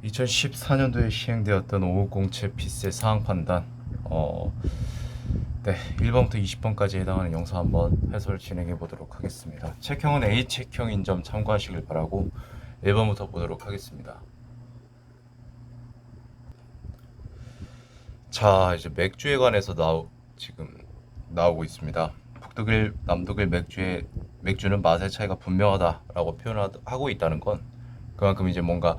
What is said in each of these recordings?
2014년도에 시행되었던 5007 빚세 사항 판단 네, 1번부터 20번까지 해당하는 영상 한번 해설 진행해 보도록 하겠습니다. 책형은 A책형인 점 참고하시길 바라고 1번부터 보도록 하겠습니다. 자, 이제 맥주에 관해서 지금 나오고 있습니다. 북독일, 남독일 맥주는 맛의 차이가 분명하다라고 표현하고 있다는 건 그만큼 이제 뭔가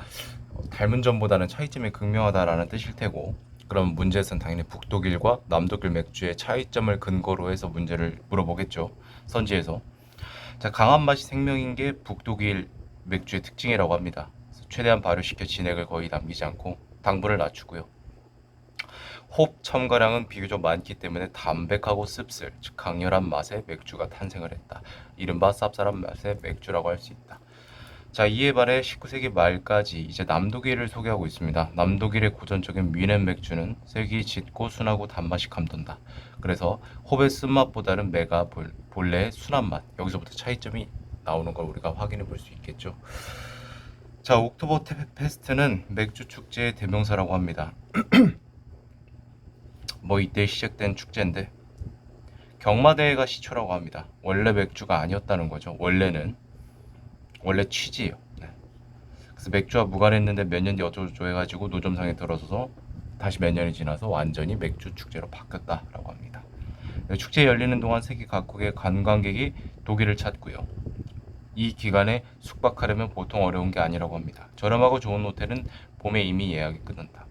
닮은 점보다는 차이점이 극명하다라는 뜻일 테고, 그럼 문제에서는 당연히 북독일과 남독일 맥주의 차이점을 근거로 해서 문제를 물어보겠죠. 선지에서. 자, 강한 맛이 생명인 게 북독일 맥주의 특징이라고 합니다. 최대한 발효시켜 진액을 거의 남기지 않고 당분을 낮추고요. 홉 첨가량은 비교적 많기 때문에 담백하고 씁쓸, 즉 강렬한 맛의 맥주가 탄생을 했다. 이른바 쌉쌀한 맛의 맥주라고 할 수 있다. 자, 이에 반해 19세기 말까지 이제 남독일을 소개하고 있습니다. 남독일의 고전적인 뮌헨 맥주는 색이 짙고 순하고 단맛이 감돈다. 그래서 홉의 쓴맛보다는 메가 본래의 순한 맛, 여기서부터 차이점이 나오는 걸 우리가 확인해 볼 수 있겠죠. 자, 옥토버 페스트는 맥주 축제의 대명사라고 합니다. 뭐 이때 시작된 축제인데 경마대회가 시초라고 합니다. 원래 맥주가 아니었다는 거죠. 원래 취지예요. 네. 그래서 맥주와 무관했는데 몇 년 뒤 어쩌고저쩌고 해가지고 노점상에 들어서서 다시 몇 년이 지나서 완전히 맥주 축제로 바뀌었다라고 합니다. 축제 열리는 동안 세계 각국의 관광객이 독일을 찾고요. 이 기간에 숙박하려면 보통 어려운 게 아니라고 합니다. 저렴하고 좋은 호텔은 봄에 이미 예약이 끝난다.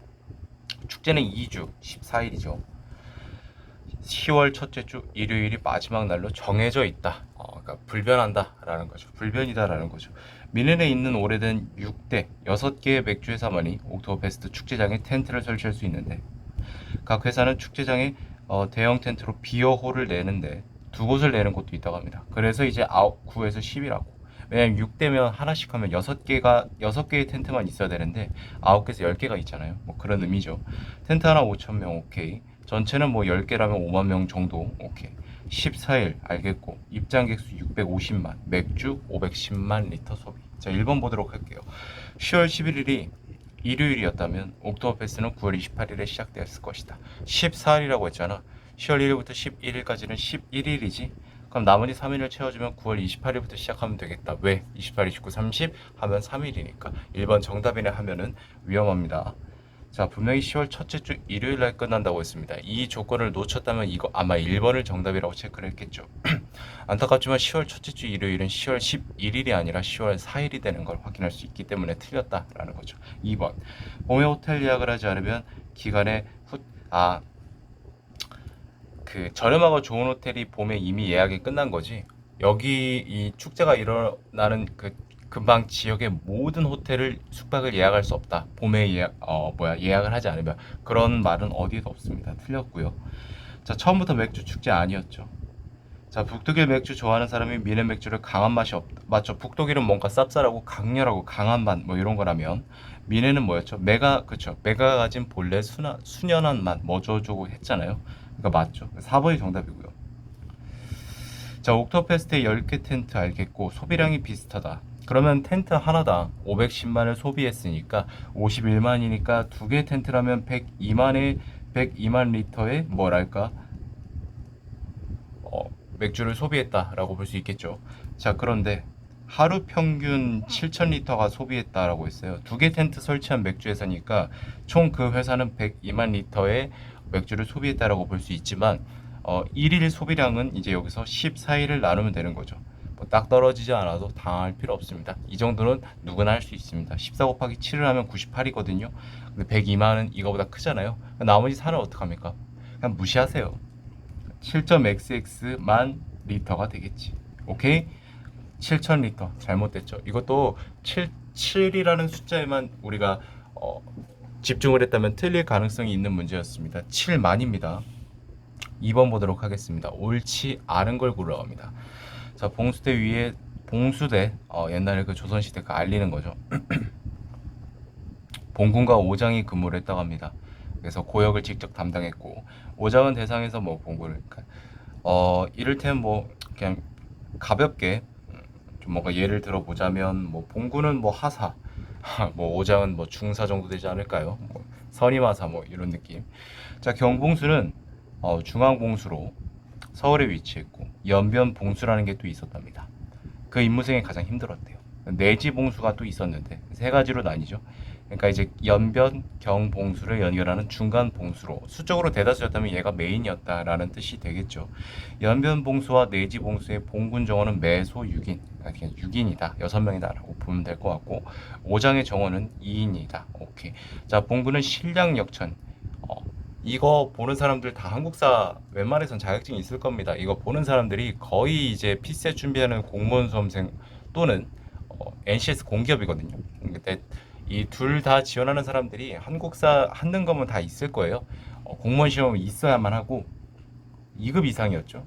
축제는 2주 14일이죠. 10월 첫째 주 일요일이 마지막 날로 정해져 있다. 그러니까 불변한다라는 거죠. 불변이다라는 거죠. 뮌헨에 있는 오래된 6대 6개의 맥주 회사만이 옥토버페스트 축제장에 텐트를 설치할 수 있는데, 각 회사는 축제장에 대형 텐트로 비어홀을 내는데 두 곳을 내는 곳도 있다고 합니다. 그래서 이제 9에서 10이라고. 왜냐면 6대면 하나씩 하면 6개의 텐트만 있어야 되는데 9개에서 10개가 있잖아요. 뭐 그런 의미죠. 텐트 하나 5,000명 오케이. 전체는 뭐 10개라면 5만 명 정도 오케이. 14일 알겠고, 입장객 수 650만, 맥주 510만 리터 소비. 자, 1번 보도록 할게요. 10월 11일이 일요일이었다면 옥토버페스트는 9월 28일에 시작되었을 것이다. 14일이라고 했잖아. 10월 1일부터 11일까지는 11일이지. 그럼 나머지 3일을 채워주면 9월 28일부터 시작하면 되겠다. 왜? 28, 29, 30 하면 3일이니까. 1번 정답이네 하면은 위험합니다. 자, 분명히 10월 첫째 주 일요일 날 끝난다고 했습니다. 이 조건을 놓쳤다면 이거 아마 1번을 정답이라고 체크를 했겠죠. 안타깝지만 10월 첫째 주 일요일은 10월 11일이 아니라 10월 4일이 되는 걸 확인할 수 있기 때문에 틀렸다라는 거죠. 2번. 봄에 호텔 예약을 하지 않으면 기간에 저렴하고 좋은 호텔이 봄에 이미 예약이 끝난 거지. 여기 이 축제가 일어나는 그 근방 지역의 모든 호텔을 숙박을 예약할 수 없다. 봄에 예약을 하지 않으면. 그런 말은 어디에도 없습니다. 틀렸고요. 자, 처음부터 맥주 축제 아니었죠. 자, 북독일 맥주 좋아하는 사람이 뮌헨 맥주를 강한 맛이 없다. 맞죠? 북독일은 뭔가 쌉쌀하고 강렬하고 강한 맛 뭐 이런 거라면, 뮌헨은 뭐였죠? 메가가 가진 본래 순연한 맛 뭐 저저고 했잖아요. 그러니까 맞죠? 4번이 정답이고요. 자, 옥토페스트의 10개 텐트 알겠고 소비량이 비슷하다. 그러면 텐트 하나당 510만을 소비했으니까 51만이니까 두 개 텐트라면 102만 리터의 맥주를 소비했다라고 볼 수 있겠죠. 자, 그런데 하루 평균 7,000리터가 소비했다라고 했어요. 두 개 텐트 설치한 맥주 회사니까 총 그 회사는 102만 리터의 맥주를 소비했다라고 볼 수 있지만, 1일 소비량은 이제 여기서 14일을 나누면 되는 거죠. 뭐 딱 떨어지지 않아도 당할 필요 없습니다. 이 정도는 누구나 할 수 있습니다. 14 곱하기 7을 하면 98이거든요. 근데 102만은 이거보다 크잖아요. 나머지 4는 어떡합니까? 그냥 무시하세요. 7.xx만 리터가 되겠지. 오케이? 7,000리터. 잘못됐죠. 이것도 7이라는 숫자에만 우리가 집중을 했다면 틀릴 가능성이 있는 문제였습니다. 7만입니다. 2번 보도록 하겠습니다. 옳지 않은 걸 고르랍니다. 자, 봉수대 옛날에 그 조선시대 그 알리는 거죠. 봉군과 오장이 근무를 했다고 합니다. 그래서 고역을 직접 담당했고, 오장은 대상에서 뭐 봉군을, 이를테면 뭐 그냥 가볍게 좀 뭔가 예를 들어 보자면, 뭐 봉군은 뭐 하사, 뭐 오장은 뭐 중사 정도 되지 않을까요? 뭐 선임하사 뭐 이런 느낌. 자, 경봉수는 중앙봉수로 서울에 위치했고 연변봉수라는 게 또 있었답니다. 그 임무생이 가장 힘들었대요. 내지봉수가 또 있었는데 세 가지로 나뉘죠. 그러니까 이제 연변, 경봉수를 연결하는 중간 봉수로 수적으로 대다수였다면 얘가 메인이었다라는 뜻이 되겠죠. 연변 봉수와 내지 봉수의 봉군 정원은 매소 6인, 그냥 6인이다, 6명이다라고 보면 될 것 같고, 5장의 정원은 2인이다. 오케이. 자, 봉군은 신량 역천. 이거 보는 사람들 다 한국사 웬만해선 자격증이 있을 겁니다. 이거 보는 사람들이 거의 이제 피셋 준비하는 공무원 수험생 또는 NCS 공기업이거든요. 근데 이 둘 다 지원하는 사람들이 한국사 한는 거면 다 있을 거예요. 공무원 시험이 있어야만 하고 2급 이상이었죠.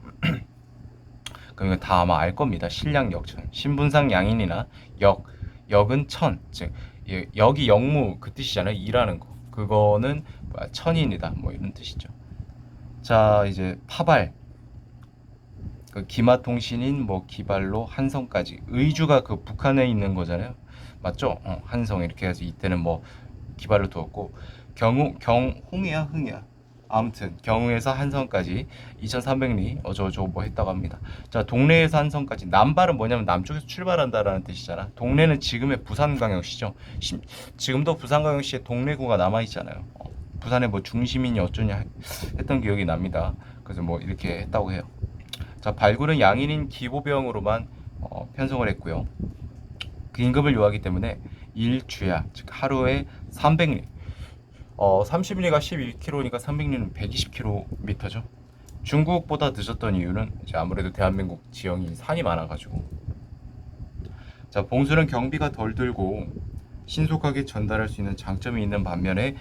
그러니까 다 아마 알 겁니다. 신량 역천, 신분상 양인이나 역은 천, 즉 역이 역무 그 뜻이잖아요. 일하는 거. 그거는 천인이다. 뭐 이런 뜻이죠. 자, 이제 파발. 그 기마통신인 뭐 기발로 한성까지 의주가 그 북한에 있는 거잖아요. 맞죠? 한성 이렇게 해서 이때는 뭐 기발로 두었고 경홍이야 흥이야 아무튼 경우에서 한성까지 2300리 어쩌고저쩌고 뭐 했다고 합니다. 자, 동래에서 한성까지 남발은 뭐냐면 남쪽에서 출발한다라는 뜻이잖아. 동래는 지금의 부산광역시죠. 지금도 부산광역시에 동래구가 남아있잖아요. 부산의 뭐 중심이니 어쩌냐 했던 기억이 납니다. 그래서 뭐 이렇게 했다고 해요. 자, 발굴은 양인인 기보병으로만 편성을 했고요. 그 임금을 요하기 때문에 일주야, 즉 하루에 300리. 30리가 11km니까 300리는 120km죠. 중국보다 늦었던 이유는 이제 아무래도 대한민국 지형이 산이 많아가지고. 자, 봉수는 경비가 덜 들고 신속하게 전달할 수 있는 장점이 있는 반면에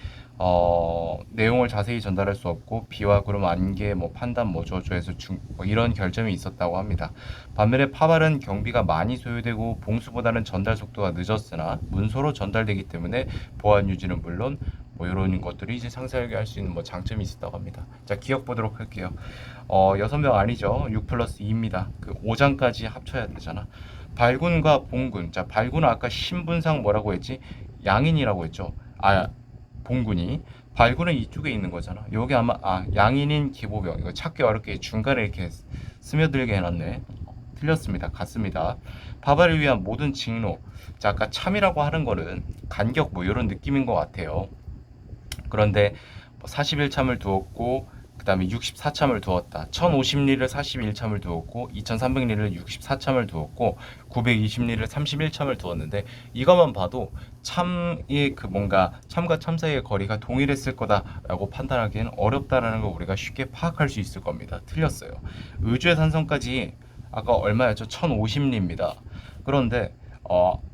내용을 자세히 전달할 수 없고 비와 구름 안개 뭐 판단 뭐 저조해서 뭐 이런 결점이 있었다고 합니다. 반면에 파발은 경비가 많이 소요되고 봉수보다는 전달 속도가 늦었으나 문서로 전달되기 때문에 보안 유지는 물론 뭐 이런 것들이 이제 상세하게 할 수 있는 뭐 장점이 있었다고 합니다. 자, 기억 보도록 할게요. 6명 아니죠. 6 플러스 2입니다. 그 5장까지 합쳐야 되잖아. 발군과 봉군. 자, 발군은 아까 신분상 뭐라고 했지? 양인이라고 했죠. 봉군이. 발군은 이쪽에 있는 거잖아. 여기 아마 양인인 기보병. 이거 찾기 어렵게 중간에 이렇게 스며들게 해놨네. 틀렸습니다. 같습니다. 파발을 위한 모든 직로. 자, 아까 참이라고 하는 거는 간격 뭐 이런 느낌인 것 같아요. 그런데 41참을 두었고 그 다음에 64참을 두었다. 1050리를 41참을 두었고 2300리를 64참을 두었고 920리를 31참을 두었는데 이것만 봐도 참의 그 뭔가 참과 참 사이의 거리가 동일했을 거다라고 판단하기에는 어렵다라는 걸 우리가 쉽게 파악할 수 있을 겁니다. 틀렸어요. 의주의 산성까지 아까 얼마였죠? 1050리입니다. 그런데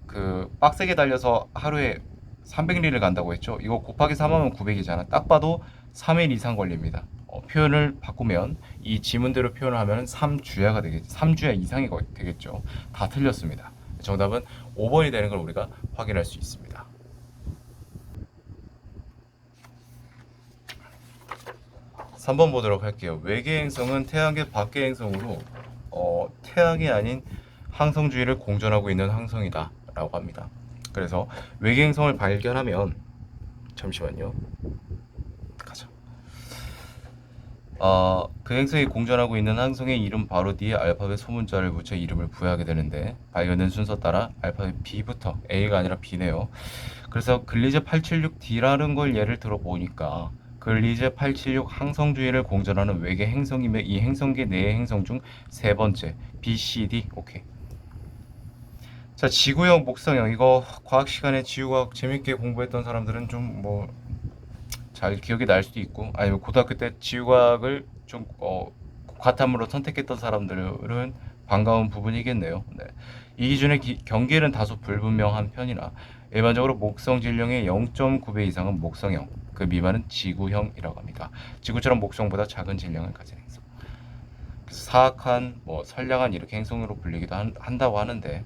그 빡세게 달려서 하루에 300리를 간다고 했죠. 이거 곱하기 3하면 900이잖아. 딱 봐도 3일 이상 걸립니다. 표현을 바꾸면 이 지문대로 표현을 하면 3주야가 되겠죠. 3주야 이상이 되겠죠. 다 틀렸습니다. 정답은 5번이 되는 걸 우리가 확인할 수 있습니다. 3번 보도록 할게요. 외계 행성은 태양계 밖의 행성으로 태양이 아닌 항성주위를 공전하고 있는 항성이다 라고 합니다. 그래서 외계 행성을 발견하면 잠시만요. 가자. 그 행성이 공전하고 있는 항성의 이름 바로 뒤에 알파벳 소문자를 붙여 이름을 부여하게 되는데 발견된 순서 따라 알파벳 B부터 A가 아니라 B네요. 그래서 글리제 876D라는 걸 예를 들어 보니까 글리제 876 항성 주위를 공전하는 외계 행성이며 이 행성계 내의 행성 중 세 번째 B, C, D. 오케이. 자, 지구형 목성형. 이거 과학 시간에 지구과학 재밌게 공부했던 사람들은 좀 뭐 잘 기억이 날 수도 있고 아니면 고등학교 때 지구과학을 좀 과탐으로 선택했던 사람들은 반가운 부분이겠네요. 네. 이 기준의 경계는 다소 불분명한 편이나 일반적으로 목성 질량의 0.9배 이상은 목성형, 그 미만은 지구형이라고 합니다. 지구처럼 목성보다 작은 질량을 가진 행성. 그래서 사악한, 뭐 선량한 이렇게 행성으로 불리기도 한다고 하는데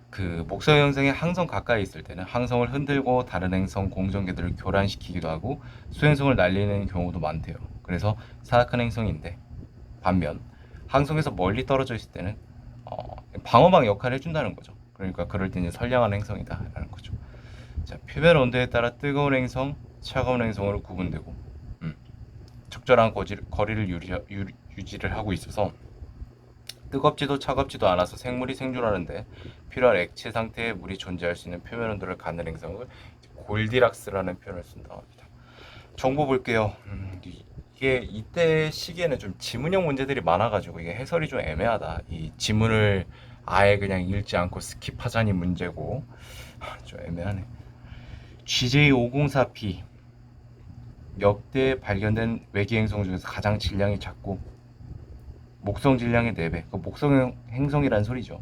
그 목성 행성에 항성 가까이 있을 때는 항성을 흔들고 다른 행성 공전계들을 교란시키기도 하고 수행성을 날리는 경우도 많대요. 그래서 사악한 행성인데 반면 항성에서 멀리 떨어져 있을 때는 방어막 역할을 해준다는 거죠. 그러니까 그럴 때 이제 선량한 행성이다라는 거죠. 자, 표면 온도에 따라 뜨거운 행성, 차가운 행성으로 구분되고 적절한 거리를 유지를 하고 있어서 뜨겁지도 차갑지도 않아서 생물이 생존하는데 필요한 액체 상태의 물이 존재할 수 있는 표면 온도를 갖는 행성을 골디락스라는 표현을 쓴다고 합니다. 정보 볼게요. 이게 이때 시기에는 좀 지문형 문제들이 많아가지고 이게 해설이 좀 애매하다. 이 지문을 아예 그냥 읽지 않고 스킵하자니 문제고 좀 애매하네. GJ504p 역대 발견된 외계 행성 중에서 가장 질량이 작고 목성 질량의 4배. 그 목성 행성이란 소리죠.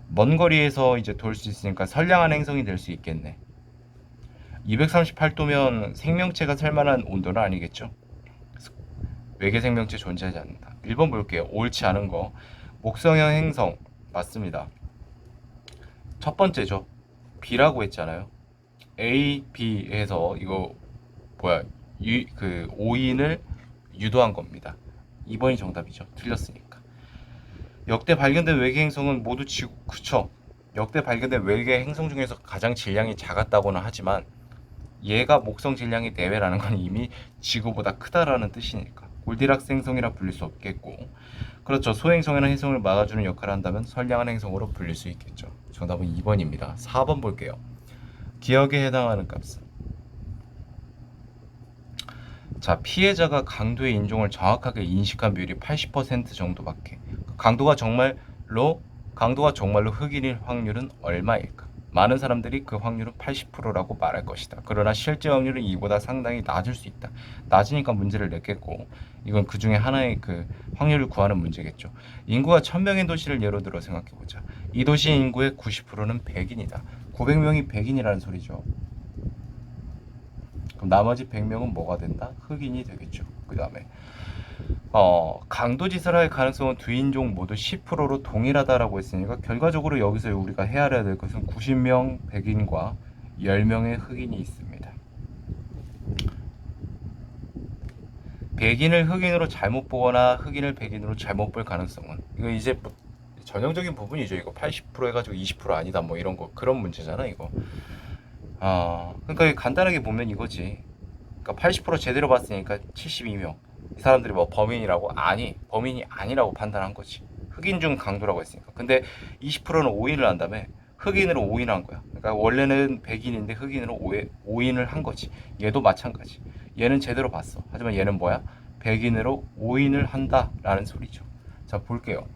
먼 거리에서 이제 돌 수 있으니까 선량한 행성이 될 수 있겠네. 238도면 생명체가 살만한 온도는 아니겠죠. 외계 생명체 존재하지 않는다. 1번 볼게요. 옳지 않은 거. 목성형 행성 맞습니다. 첫 번째죠. B라고 했잖아요. A, B 해서 이거 뭐야 그 오인을 유도한 겁니다. 2번이 정답이죠. 틀렸으니까. 역대 발견된 외계 행성은 모두 지구 그쵸. 역대 발견된 외계 행성 중에서 가장 질량이 작았다고는 하지만 얘가 목성 질량이 4배라는 건 이미 지구보다 크다라는 뜻이니까 골디락스 행성이라 불릴 수 없겠고, 그렇죠. 소행성이나 해성을 막아주는 역할을 한다면 선량한 행성으로 불릴 수 있겠죠. 정답은 2번입니다. 4번 볼게요. 기억에 해당하는 값은, 자, 피해자가 강도의 인종을 정확하게 인식한 비율이 80% 정도밖에. 강도가 정말로 흑인일 확률은 얼마일까? 많은 사람들이 그 확률은 80%라고 말할 것이다. 그러나 실제 확률은 이보다 상당히 낮을 수 있다. 낮으니까 문제를 냈겠고, 이건 그 중에 하나의 그 확률을 구하는 문제겠죠. 인구가 1000명의 도시를 예로 들어 생각해보자. 이 도시의 인구의 90%는 백인이다. 900명이 백인이라는 소리죠. 그럼 나머지 100명은 뭐가 된다? 흑인이 되겠죠. 그 다음에 강도짓을 할 가능성은 두 인종 모두 10%로 동일하다라고 했으니까 결과적으로 여기서 우리가 헤아려야 될 것은 90명 백인과 10명의 흑인이 있습니다. 백인을 흑인으로 잘못 보거나 흑인을 백인으로 잘못 볼 가능성은, 이거 이제 뭐 전형적인 부분이죠. 이거 80% 해가지고 20% 아니다 뭐 이런 거, 그런 문제잖아 이거. 그러니까 간단하게 보면 이거지. 그러니까 80% 제대로 봤으니까 72명. 이 사람들이 뭐 범인이 아니라고 판단한 거지. 흑인 중 강도라고 했으니까. 근데 20%는 오인을 한 다음에 흑인으로 오인한 거야. 그러니까 원래는 백인인데 흑인으로 오인을 한 거지. 얘도 마찬가지. 얘는 제대로 봤어. 하지만 얘는 뭐야? 백인으로 오인을 한다라는 소리죠. 자, 볼게요.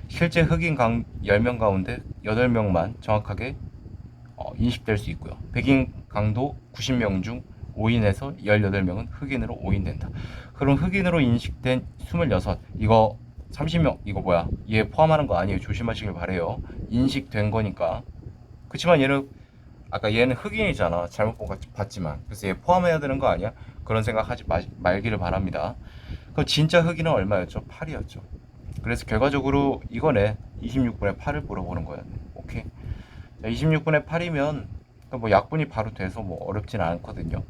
실제 흑인 10명 가운데 8명만 정확하게 인식될 수 있고요. 백인 강도 90명 중 오인에서 18명은 흑인으로 오인된다. 그럼 흑인으로 인식된 26, 이거 30명, 이거 뭐야? 얘 포함하는 거 아니에요. 조심하시길 바래요. 인식된 거니까. 그치만 아까 얘는 흑인이잖아. 잘못 봤지만. 그래서 얘 포함해야 되는 거 아니야? 그런 생각하지 말기를 바랍니다. 그럼 진짜 흑인은 얼마였죠? 8이었죠. 그래서 결과적으로 이거네. 26분의 8을 물어보는 거였네. 오케이. 자, 26분의 8이면 뭐 약분이 바로 돼서 뭐 어렵진 않거든요.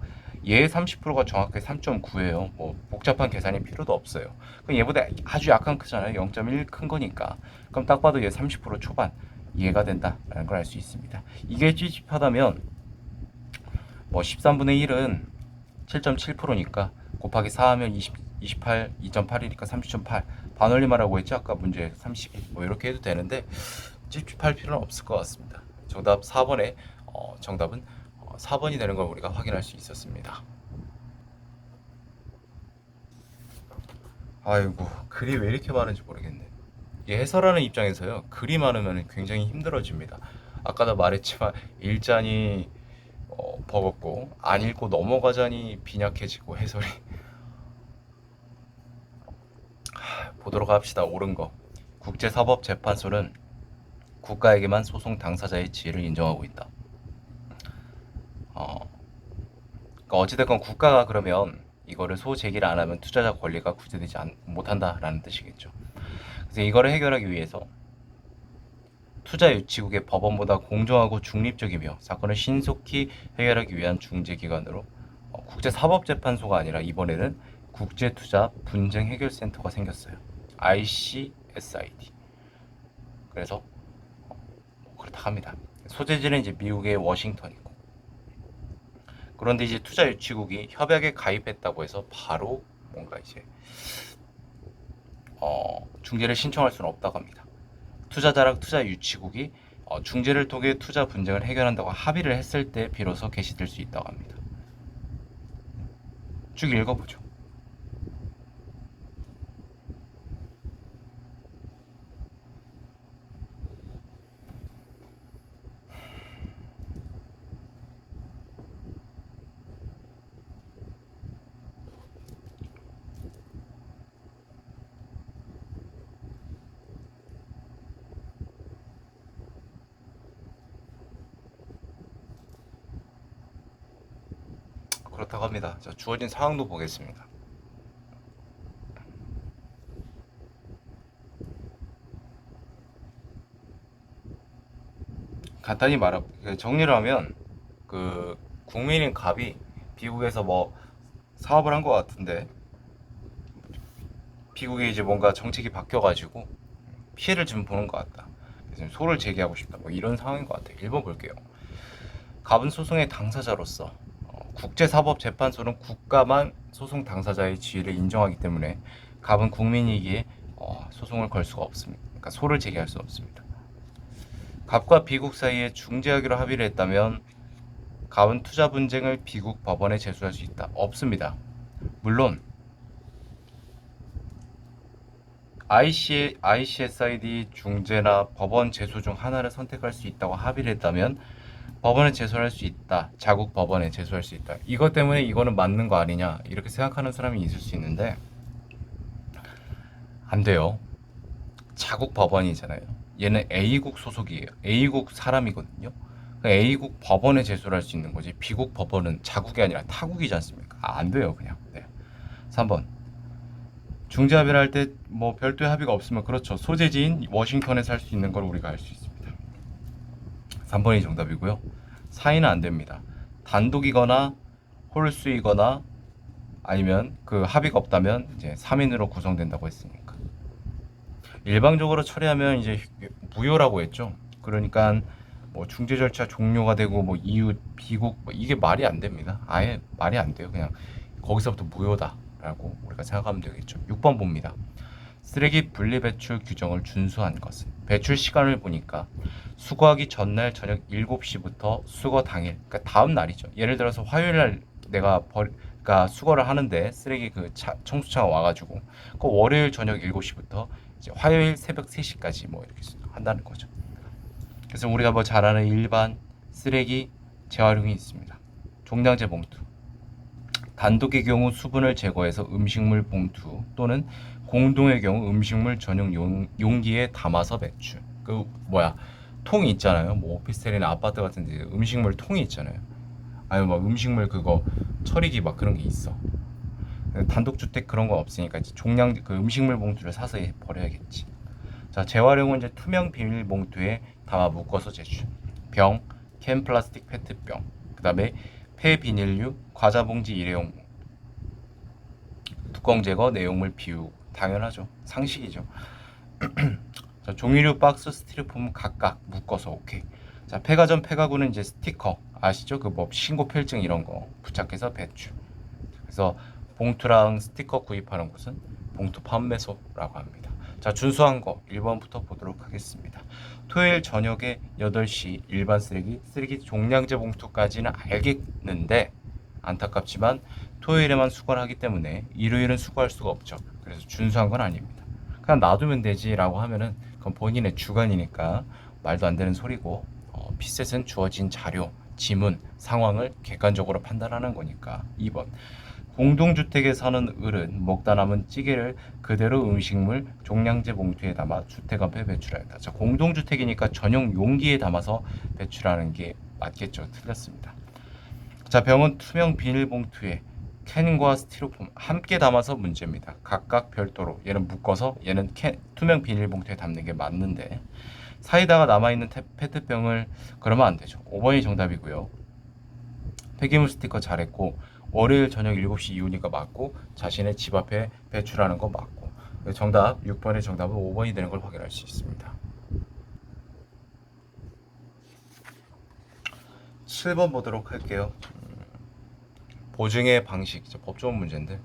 얘의 30%가 정확하게 3.9예요. 뭐 복잡한 계산이 필요도 없어요. 그럼 얘보다 아주 약간 크잖아요. 0.1 큰 거니까. 그럼 딱 봐도 얘 30% 초반 이해가 된다라는 걸 알 수 있습니다. 이게 찝찝하다면 뭐 13분의 1은 7.7%니까 곱하기 4하면 28, 2.8이니까 30.8. 반올림하라고 했죠. 아까 문제에서 31. 뭐 이렇게 해도 되는데 찝찝할 필요는 없을 것 같습니다. 정답 4번에 정답은 4번이 되는 걸 우리가 확인할 수 있었습니다. 아이고, 글이 왜 이렇게 많은지 모르겠네. 이게 해설하는 입장에서요, 글이 많으면 굉장히 힘들어집니다. 아까도 말했지만 읽자니 버겁고 안 읽고 넘어가자니 빈약해지고 해설이. 보도록 합시다. 옳은 거. 국제사법재판소는 국가에게만 소송 당사자의 지위를 인정하고 있다. 그러니까 어찌됐건 국가가 그러면 이거를 소제기를 안 하면 투자자 권리가 구제되지 못한다라는 뜻이겠죠. 그래서 이거를 해결하기 위해서 투자 유치국의 법원보다 공정하고 중립적이며 사건을 신속히 해결하기 위한 중재기관으로 국제사법재판소가 아니라 이번에는 국제투자분쟁해결센터가 생겼어요. ICSID. 그래서 그렇다 합니다. 소재지는 이제 미국의 워싱턴이고. 그런데 이제 투자 유치국이 협약에 가입했다고 해서 바로 뭔가 이제 중재를 신청할 수는 없다고 합니다. 투자자랑 투자 유치국이 중재를 통해 투자 분쟁을 해결한다고 합의를 했을 때 비로소 개시될 수 있다고 합니다. 쭉 읽어보죠. 그렇다고 합니다. 자, 주어진 상황도 보겠습니다. 간단히 정리를 하면 그 국민인 갑이 미국에서 뭐 사업을 한 것 같은데 미국이 이제 뭔가 정책이 바뀌어가지고 피해를 좀 보는 것 같다. 그래서 소를 제기하고 싶다. 뭐 이런 상황인 것 같아요. 1번 볼게요. 갑은 소송의 당사자로서 국제사법재판소는 국가만 소송 당사자의 지위를 인정하기 때문에 갑은 국민이기에 소송을 걸 수가 없습니다. 그러니까 소를 제기할 수 없습니다. 갑과 비국 사이에 중재하기로 합의를 했다면 갑은 투자 분쟁을 비국 법원에 제소할 수 있다. 없습니다. 물론 ICSID 중재나 법원 제소 중 하나를 선택할 수 있다고 합의를 했다면 법원에 제소할 수 있다. 자국 법원에 제소할 수 있다. 이것 때문에 이거는 맞는 거 아니냐 이렇게 생각하는 사람이 있을 수 있는데 안 돼요. 자국 법원이잖아요. 얘는 A국 소속이에요. A국 사람이거든요. A국 법원에 제소를 할 수 있는 거지. B국 법원은 자국이 아니라 타국이지 않습니까? 안 돼요, 그냥. 네. 3번. 중재 합의를 할 때 뭐 별도의 합의가 없으면 그렇죠. 소재지인 워싱턴에서 할 수 있는 걸 우리가 할 수 있습니다. 3번이 정답이고요. 사인은 안 됩니다. 단독이거나 홀수이거나 아니면 그 합의가 없다면 이제 3인으로 구성된다고 했으니까. 일방적으로 처리하면 이제 무효라고 했죠. 그러니까 뭐 중재 절차 종료가 되고 뭐 이웃 비국 뭐 이게 말이 안 됩니다. 아예 말이 안 돼요. 그냥 거기서부터 무효다라고 우리가 생각하면 되겠죠. 6번 봅니다. 쓰레기 분리 배출 규정을 준수한 것은 배출 시간을 보니까 수거하기 전날 저녁 7시부터 수거 당일, 그러니까 다음 날이죠. 예를 들어서 화요일 날 내가 그러니까 수거를 하는데 쓰레기 그 청소차가 와가지고 그 월요일 저녁 7시부터 이제 화요일 새벽 3시까지 뭐 이렇게 한다는 거죠. 그래서 우리가 뭐 잘 아는 일반 쓰레기 재활용이 있습니다. 종량제 봉투. 단독의 경우 수분을 제거해서 음식물 봉투 또는 공동의 경우 음식물 전용 용기에 담아서 배출. 그 뭐야 통이 있잖아요. 뭐 오피스텔이나 아파트 같은 데 음식물 통이 있잖아요. 아니면 막 음식물 그거 처리기 막 그런 게 있어. 단독주택 그런 거 없으니까 이제 종량 그 음식물 봉투를 사서 버려야겠지. 자, 재활용은 이제 투명 비닐 봉투에 담아 묶어서 제출. 병, 캔 플라스틱 페트병, 그 다음에 폐비닐류, 과자봉지 일회용, 뚜껑 제거, 내용물 비우고. 당연하죠. 상식이죠. 자, 종이류 박스, 스티로폼 각각 묶어서 오케이. 자, 폐가전, 폐가구는 이제 스티커 아시죠? 그 뭐 신고 필증 이런 거 부착해서 배출. 그래서 봉투랑 스티커 구입하는 곳은 봉투 판매소라고 합니다. 자, 준수한 거 1번부터 보도록 하겠습니다. 토요일 저녁에 8시 일반 쓰레기 종량제 봉투까지는 알겠는데 안타깝지만 토요일에만 수거를 하기 때문에 일요일은 수거할 수가 없죠. 그래서 준수한 건 아닙니다. 그냥 놔두면 되지라고 하면은 그건 본인의 주관이니까 말도 안 되는 소리고 피셋은 주어진 자료, 지문, 상황을 객관적으로 판단하는 거니까 2번. 공동주택에 사는 을은 먹다 남은 찌개를 그대로 음식물 종량제 봉투에 담아 주택 앞에 배출하였다. 자, 공동주택이니까 전용 용기에 담아서 배출하는 게 맞겠죠. 틀렸습니다. 자, 병은 투명 비닐봉투에 캔과 스티로폼 함께 담아서 문제입니다. 각각 별도로 얘는 묶어서 얘는 투명 비닐봉투에 담는 게 맞는데 사이다가 남아있는 페트병을 그러면 안 되죠. 5번이 정답이고요. 폐기물 스티커 잘했고 월요일 저녁 7시 이후니까 맞고 자신의 집 앞에 배출하는 거 맞고 정답 6번의 정답은 5번이 되는 걸 확인할 수 있습니다. 7번 보도록 할게요. 보증의 방식, 법조문 문제인데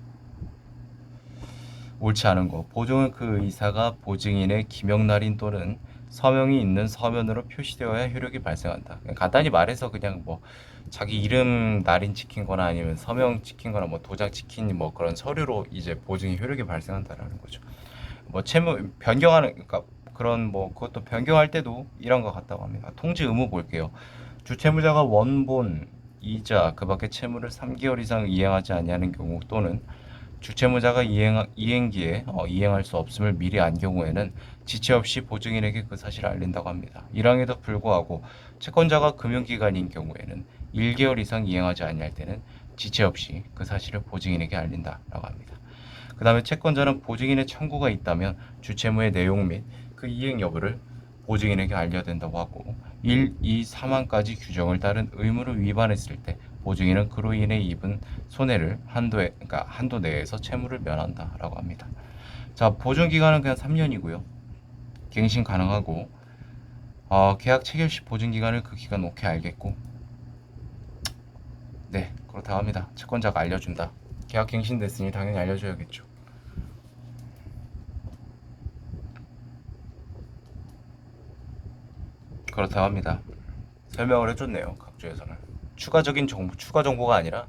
옳지 않은 거. 보증은 그 의사가 보증인의 기명날인 또는 서명이 있는 서면으로 표시되어야 효력이 발생한다. 간단히 말해서 그냥 뭐 자기 이름 날인 찍힌 거나 아니면 서명 찍힌 거나 뭐 도장 찍힌 뭐 그런 서류로 이제 보증이 효력이 발생한다라는 거죠. 뭐 채무 변경하는, 그러니까 그런 뭐 그것도 변경할 때도 이런 거 같다고 합니다. 통지 의무 볼게요. 주채무자가 원본, 이자, 그 밖의 채무를 3개월 이상 이행하지 아니하는 경우 또는 주채무자가 이행기에 이행할 수 없음을 미리 안 경우에는 지체 없이 보증인에게 그 사실을 알린다고 합니다. 이랑에도 불구하고 채권자가 금융기관인 경우에는 1개월 이상 이행하지 아니할 때는 지체 없이 그 사실을 보증인에게 알린다라고 합니다. 그 다음에 채권자는 보증인의 청구가 있다면 주채무의 내용 및 그 이행 여부를 보증인에게 알려야 된다고 하고 1, 2, 3항까지 규정을 따른 의무를 위반했을 때 보증인은 그로 인해 입은 손해를 한도 내에서 채무를 면한다라고 합니다. 자, 보증 기간은 그냥 3년이고요. 갱신 가능하고 계약 체결 시 보증 기간을 그 기간 오케이 알겠고, 네, 그렇다고 합니다. 채권자가 알려준다. 계약 갱신됐으니 당연히 알려줘야겠죠. 그렇다고 합니다. 설명을 해줬네요. 각주에서는 추가 정보가 아니라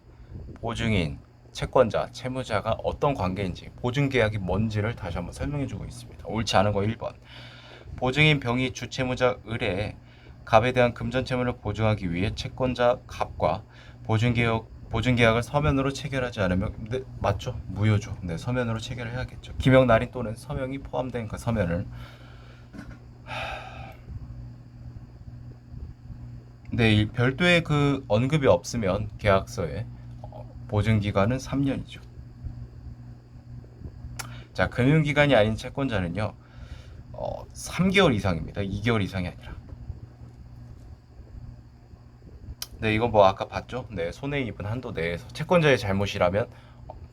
보증인, 채권자, 채무자가 어떤 관계인지, 보증계약이 뭔지를 다시 한번 설명해주고 있습니다. 옳지 않은 거 1번. 보증인 병이 주채무자 을에 갑에 대한 금전채무를 보증하기 위해 채권자 갑과 보증계약을 서면으로 체결하지 않으면, 네, 맞죠? 무효죠. 네, 서면으로 체결을 해야겠죠. 기명 날인 또는 서명이 포함된 그 서면을, 네, 별도의 그 언급이 없으면 계약서에 보증기간은 3년이죠. 자, 금융기관이 아닌 채권자는요, 3개월 이상입니다. 2개월 이상이 아니라. 네, 이거 뭐 아까 봤죠? 네, 손해 입은 한도 내에서 채권자의 잘못이라면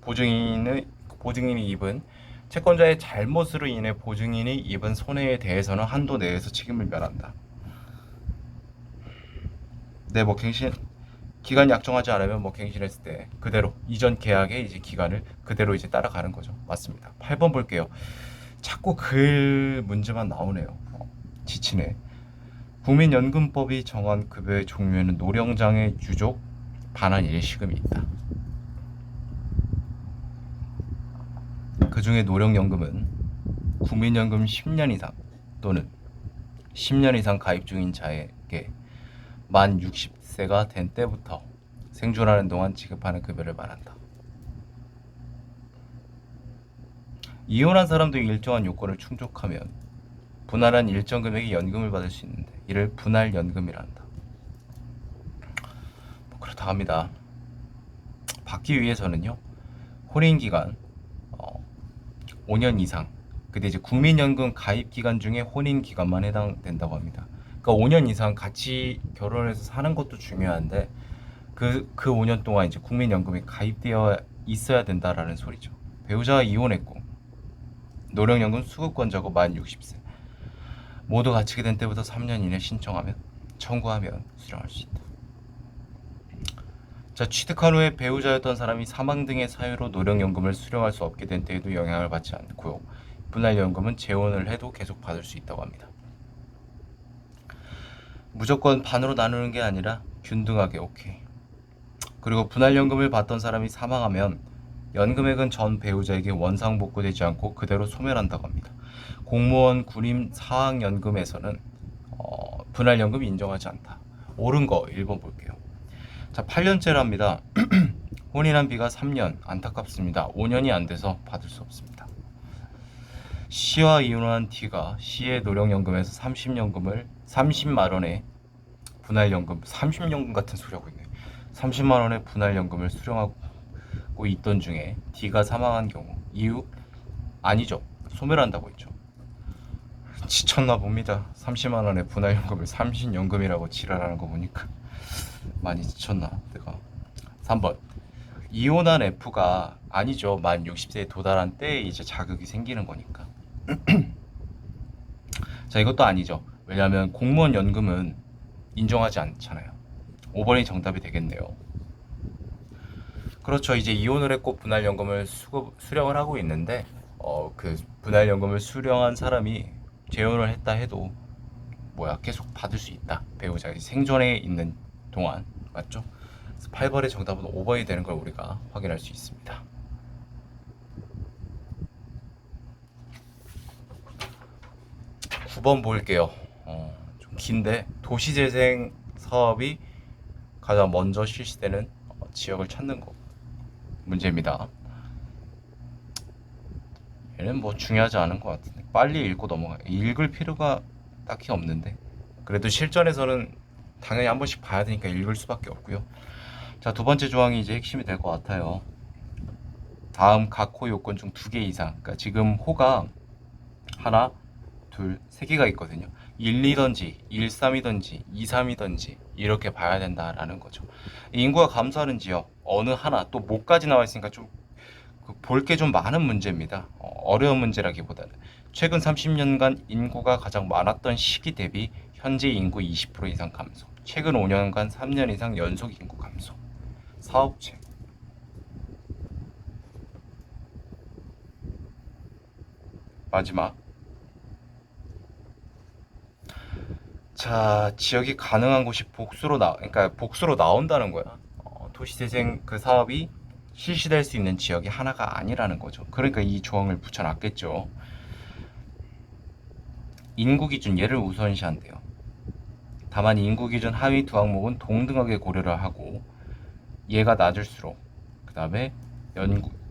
보증인이 입은 채권자의 잘못으로 인해 보증인이 입은 손해에 대해서는 한도 내에서 책임을 면한다. 네, 뭐 기간 약정하지 않으면 뭐 갱신했을 때 그대로 이전 계약의 이제 기간을 그대로 이제 따라가는 거죠. 맞습니다. 8번 볼게요. 자꾸 글 문제만 나오네요. 지치네. 국민연금법이 정한 급여의 종류에는 노령장애, 유족, 반환 일시금이 있다. 그 중에 노령연금은 국민연금 10년 이상 또는 10년 이상 가입 중인 자에게 만 60세가 된 때부터 생존하는 동안 지급하는 급여를 말한다. 이혼한 사람도 일정한 요건을 충족하면 분할한 일정 금액의 연금을 받을 수 있는데 이를 분할연금이란다. 뭐 그렇다 합니다. 받기 위해서는요, 혼인기간 5년 이상, 근데 이제 국민연금 가입 기간 중에 혼인 기간만 해당된다고 합니다. 그러니까 5년 이상 같이 결혼해서 사는 것도 중요한데 그 5년 동안 이제 국민연금이 가입되어 있어야 된다라는 소리죠. 배우자가 이혼했고 노령연금 수급권자고 만 60세 모두 갖추게 된 때부터 3년 이내 청구하면 수령할 수 있다. 자, 취득한 후에 배우자였던 사람이 사망 등의 사유로 노령연금을 수령할 수 없게 된 때에도 영향을 받지 않고요. 분할연금은 재혼을 해도 계속 받을 수 있다고 합니다. 무조건 반으로 나누는 게 아니라 균등하게 오케이. 그리고 분할연금을 받던 사람이 사망하면 연금액은 전 배우자에게 원상복구되지 않고 그대로 소멸한다고 합니다. 공무원, 군인, 사학연금에서는 분할연금이 인정하지 않다. 옳은 거 1번 볼게요. 자, 8년째랍니다. 혼인한 비가 3년, 안타깝습니다. 5년이 안 돼서 받을 수 없습니다. C와 이혼한 D가 C의 노령연금에서 30만 원의 분할연금, 30연금 같은 소리 하고 있네. 30만 원의 분할연금을 수령하고 있던 중에 D가 사망한 경우 이유 아니죠. 소멸한다고 했죠. 지쳤나 봅니다. 30만 원의 분할연금을 30연금이라고 지랄하는 거 보니까 많이 지쳤나 내가. 3번. 이혼한 F가 아니죠. 만 60세에 도달한 때에 이제 자격이 생기는 거니까. 자, 이것도 아니죠. 왜냐하면 공무원 연금은 인정하지 않잖아요. 5번이 정답이 되겠네요. 그렇죠. 이제 이혼을 했고 분할연금을 수령을 하고 있는데 그 분할연금을 수령한 사람이 재혼을 했다 해도 뭐야 계속 받을 수 있다. 배우자가 생존해 있는 동안 맞죠? 그래서 8번의 정답은 5번이 되는 걸 우리가 확인할 수 있습니다. 9번 볼게요. 좀 긴데 도시재생 사업이 가장 먼저 실시되는 지역을 찾는 거 문제입니다. 얘는 뭐 중요하지 않은 것 같은데 빨리 읽고 넘어가. 읽을 필요가 딱히 없는데 그래도 실전에서는 당연히 한 번씩 봐야 되니까 읽을 수밖에 없고요. 자, 두 번째 조항이 이제 핵심이 될 것 같아요. 다음 각 호 요건 중 2개 이상. 그러니까 지금 호가 하나, 둘, 세 개가 있거든요. 1, 2든지 1, 3이든지 2, 3이든지 이렇게 봐야 된다라는 거죠. 인구가 감소하는 지역 어느 하나 또 뭐까지 나와 있으니까 좀 볼 게 좀 많은 문제입니다. 어려운 문제라기보다는 최근 30년간 인구가 가장 많았던 시기 대비 현재 인구 20% 이상 감소. 최근 5년간 3년 이상 연속 인구 감소. 사업체. 마지막. 자, 지역이 가능한 곳이 그러니까 복수로 나온다는 거야. 도시재생 그 사업이 실시될 수 있는 지역이 하나가 아니라는 거죠. 그러니까 이 조항을 붙여놨겠죠. 인구 기준 얘를 우선시한대요. 다만 인구 기준 하위 두 항목은 동등하게 고려를 하고 얘가 낮을수록 그 다음에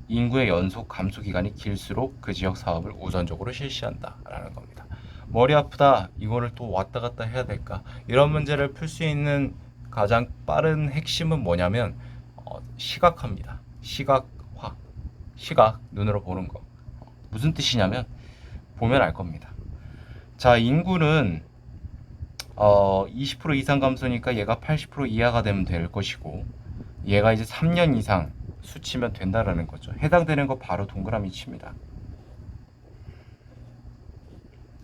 인구의 연속 감소 기간이 길수록 그 지역 사업을 우선적으로 실시한다 라는 겁니다. 머리 아프다 이거를 또 왔다 갔다 해야 될까 이런 문제를 풀 수 있는 가장 빠른 핵심은 뭐냐면 시각화입니다. 시각화 시각 눈으로 보는 거 무슨 뜻이냐면 보면 알 겁니다. 자, 인구는 20% 이상 감소니까 얘가 80% 이하가 되면 될 것이고 얘가 이제 3년 이상 수치면 된다라는 거죠. 해당되는 거 바로 동그라미 칩니다.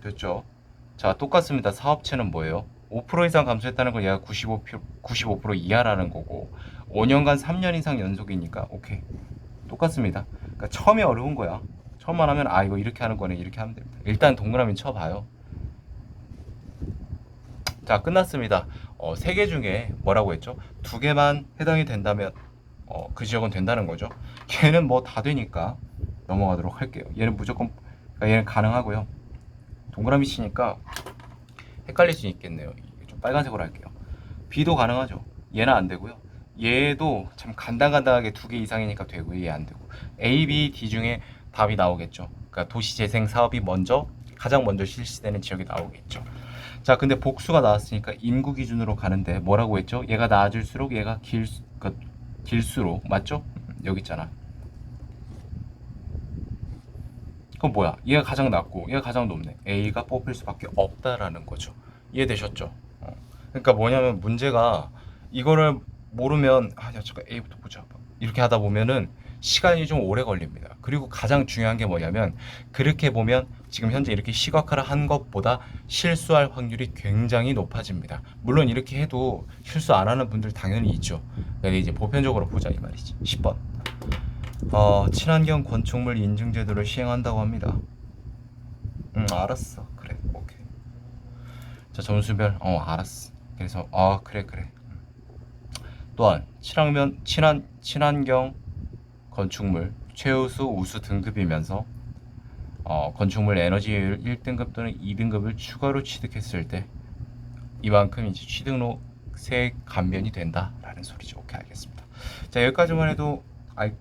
됐죠? 자, 똑같습니다. 사업체는 뭐예요? 5% 이상 감소했다는 건 얘가 95% 이하라는 거고 5년간 3년 이상 연속이니까 오케이. 똑같습니다. 그러니까 처음이 어려운 거야. 처음만 하면 이거 이렇게 하는 거네 이렇게 하면 됩니다. 일단 동그라미 쳐봐요. 자, 끝났습니다. 3개 중에 뭐라고 했죠? 2개만 해당이 된다면 그 지역은 된다는 거죠. 얘는 뭐 다 되니까 넘어가도록 할게요. 얘는 무조건 그러니까 얘는 가능하고요. 동그라미 치니까 헷갈릴 수 있겠네요. 좀 빨간색으로 할게요. B도 가능하죠. 얘는 안 되고요. 얘도 참 간당간당하게 2개 이상이니까 되고 얘 안 되고 A, B, D 중에 답이 나오겠죠. 그러니까 도시재생 사업이 가장 먼저 실시되는 지역이 나오겠죠. 자, 근데 복수가 나왔으니까 인구 기준으로 가는데 뭐라고 했죠? 얘가 나아질수록 얘가 길수록 맞죠? 여기 있잖아. 그럼 뭐야? 얘가 가장 낮고 얘가 가장 높네. A가 뽑힐 수밖에 없다라는 거죠. 이해되셨죠? 그러니까 뭐냐면 문제가 이거를 모르면 야 잠깐 A부터 보자 이렇게 하다 보면은 시간이 좀 오래 걸립니다. 그리고 가장 중요한 게 뭐냐면 그렇게 보면 지금 현재 이렇게 시각화를 한 것보다 실수할 확률이 굉장히 높아집니다. 물론 이렇게 해도 실수 안 하는 분들 당연히 있죠. 근데 이제 보편적으로 보자 이 말이지. 10번. 친환경 건축물 인증 제도를 시행한다고 합니다. 알았어. 그래. 오케이. 자, 점수별 알았어. 그래서 그래. 또한 친환경 건축물 최우수 우수 등급이면서 건축물 에너지율 1등급 또는 2등급을 추가로 취득했을 때 이만큼 이제 취득세 감면이 된다라는 소리죠. 오케이, 알겠습니다. 자, 여기까지만 해도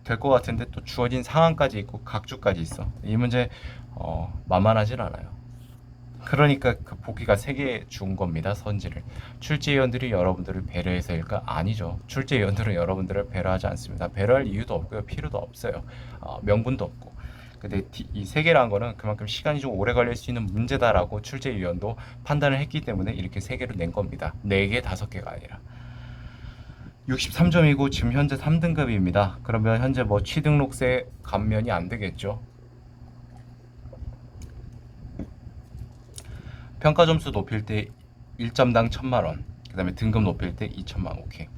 될 것 같은데 또 주어진 상황까지 있고 각주까지 있어. 이 문제 만만하진 않아요. 그러니까 그 보기가 3개 준 겁니다. 선지를. 출제위원들이 여러분들을 배려해서일까? 아니죠. 출제위원들은 여러분들을 배려하지 않습니다. 배려할 이유도 없고요. 필요도 없어요. 명분도 없고. 근데 이 3개라는 거는 그만큼 시간이 좀 오래 걸릴 수 있는 문제다라고 출제위원도 판단을 했기 때문에 이렇게 3개로 낸 겁니다. 4개, 5개가 아니라. 63점이고 지금 현재 3등급입니다. 그러면 현재 뭐 취등록세 감면이 안 되겠죠. 평가 점수 높일 때 1점당 1000만 원, 그 다음에 등급 높일 때 2천만. 오케이.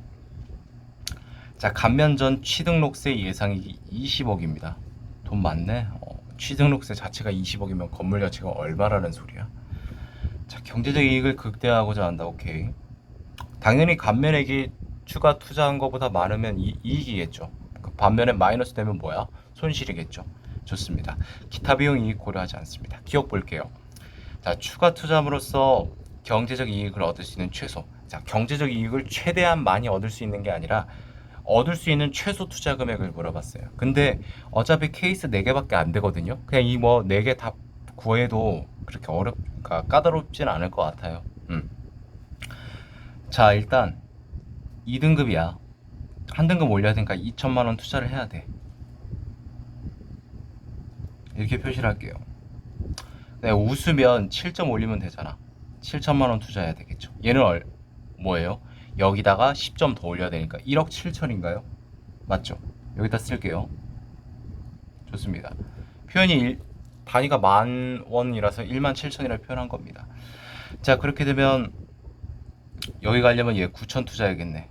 자, 감면전 취등록세 예상이익이 20억입니다. 돈 많네. 취등록세 자체가 20억이면 건물 가치가 얼마라는 소리야. 자, 경제적 이익을 극대화하고자 한다. 오케이. 당연히 감면액이 추가 투자한 것보다 많으면 이익이겠죠. 반면에 마이너스 되면 뭐야? 손실이겠죠. 좋습니다. 기타 비용 이익 고려하지 않습니다. 기억 볼게요. 자, 추가 투자함으로써 경제적 이익을 얻을 수 있는 최소. 자, 경제적 이익을 최대한 많이 얻을 수 있는 게 아니라 얻을 수 있는 최소 투자 금액을 물어봤어요. 근데 어차피 케이스 4개밖에 안 되거든요. 그냥 이 뭐 4개 다 구해도 그렇게 그러니까 까다롭진 않을 것 같아요. 자, 일단 2등급이야. 한 등급 올려야 되니까 2천만 원 투자를 해야 돼. 이렇게 표시를 할게요. 네, 웃으면 7점 올리면 되잖아. 7천만 원 투자해야 되겠죠. 얘는 뭐예요? 여기다가 10점 더 올려야 되니까 1억 7천인가요? 맞죠? 여기다 쓸게요. 좋습니다. 표현이 단위가 10,000원이라서 17,000이라고 표현한 겁니다. 자, 그렇게 되면 여기 가려면 얘 9천 투자해야겠네.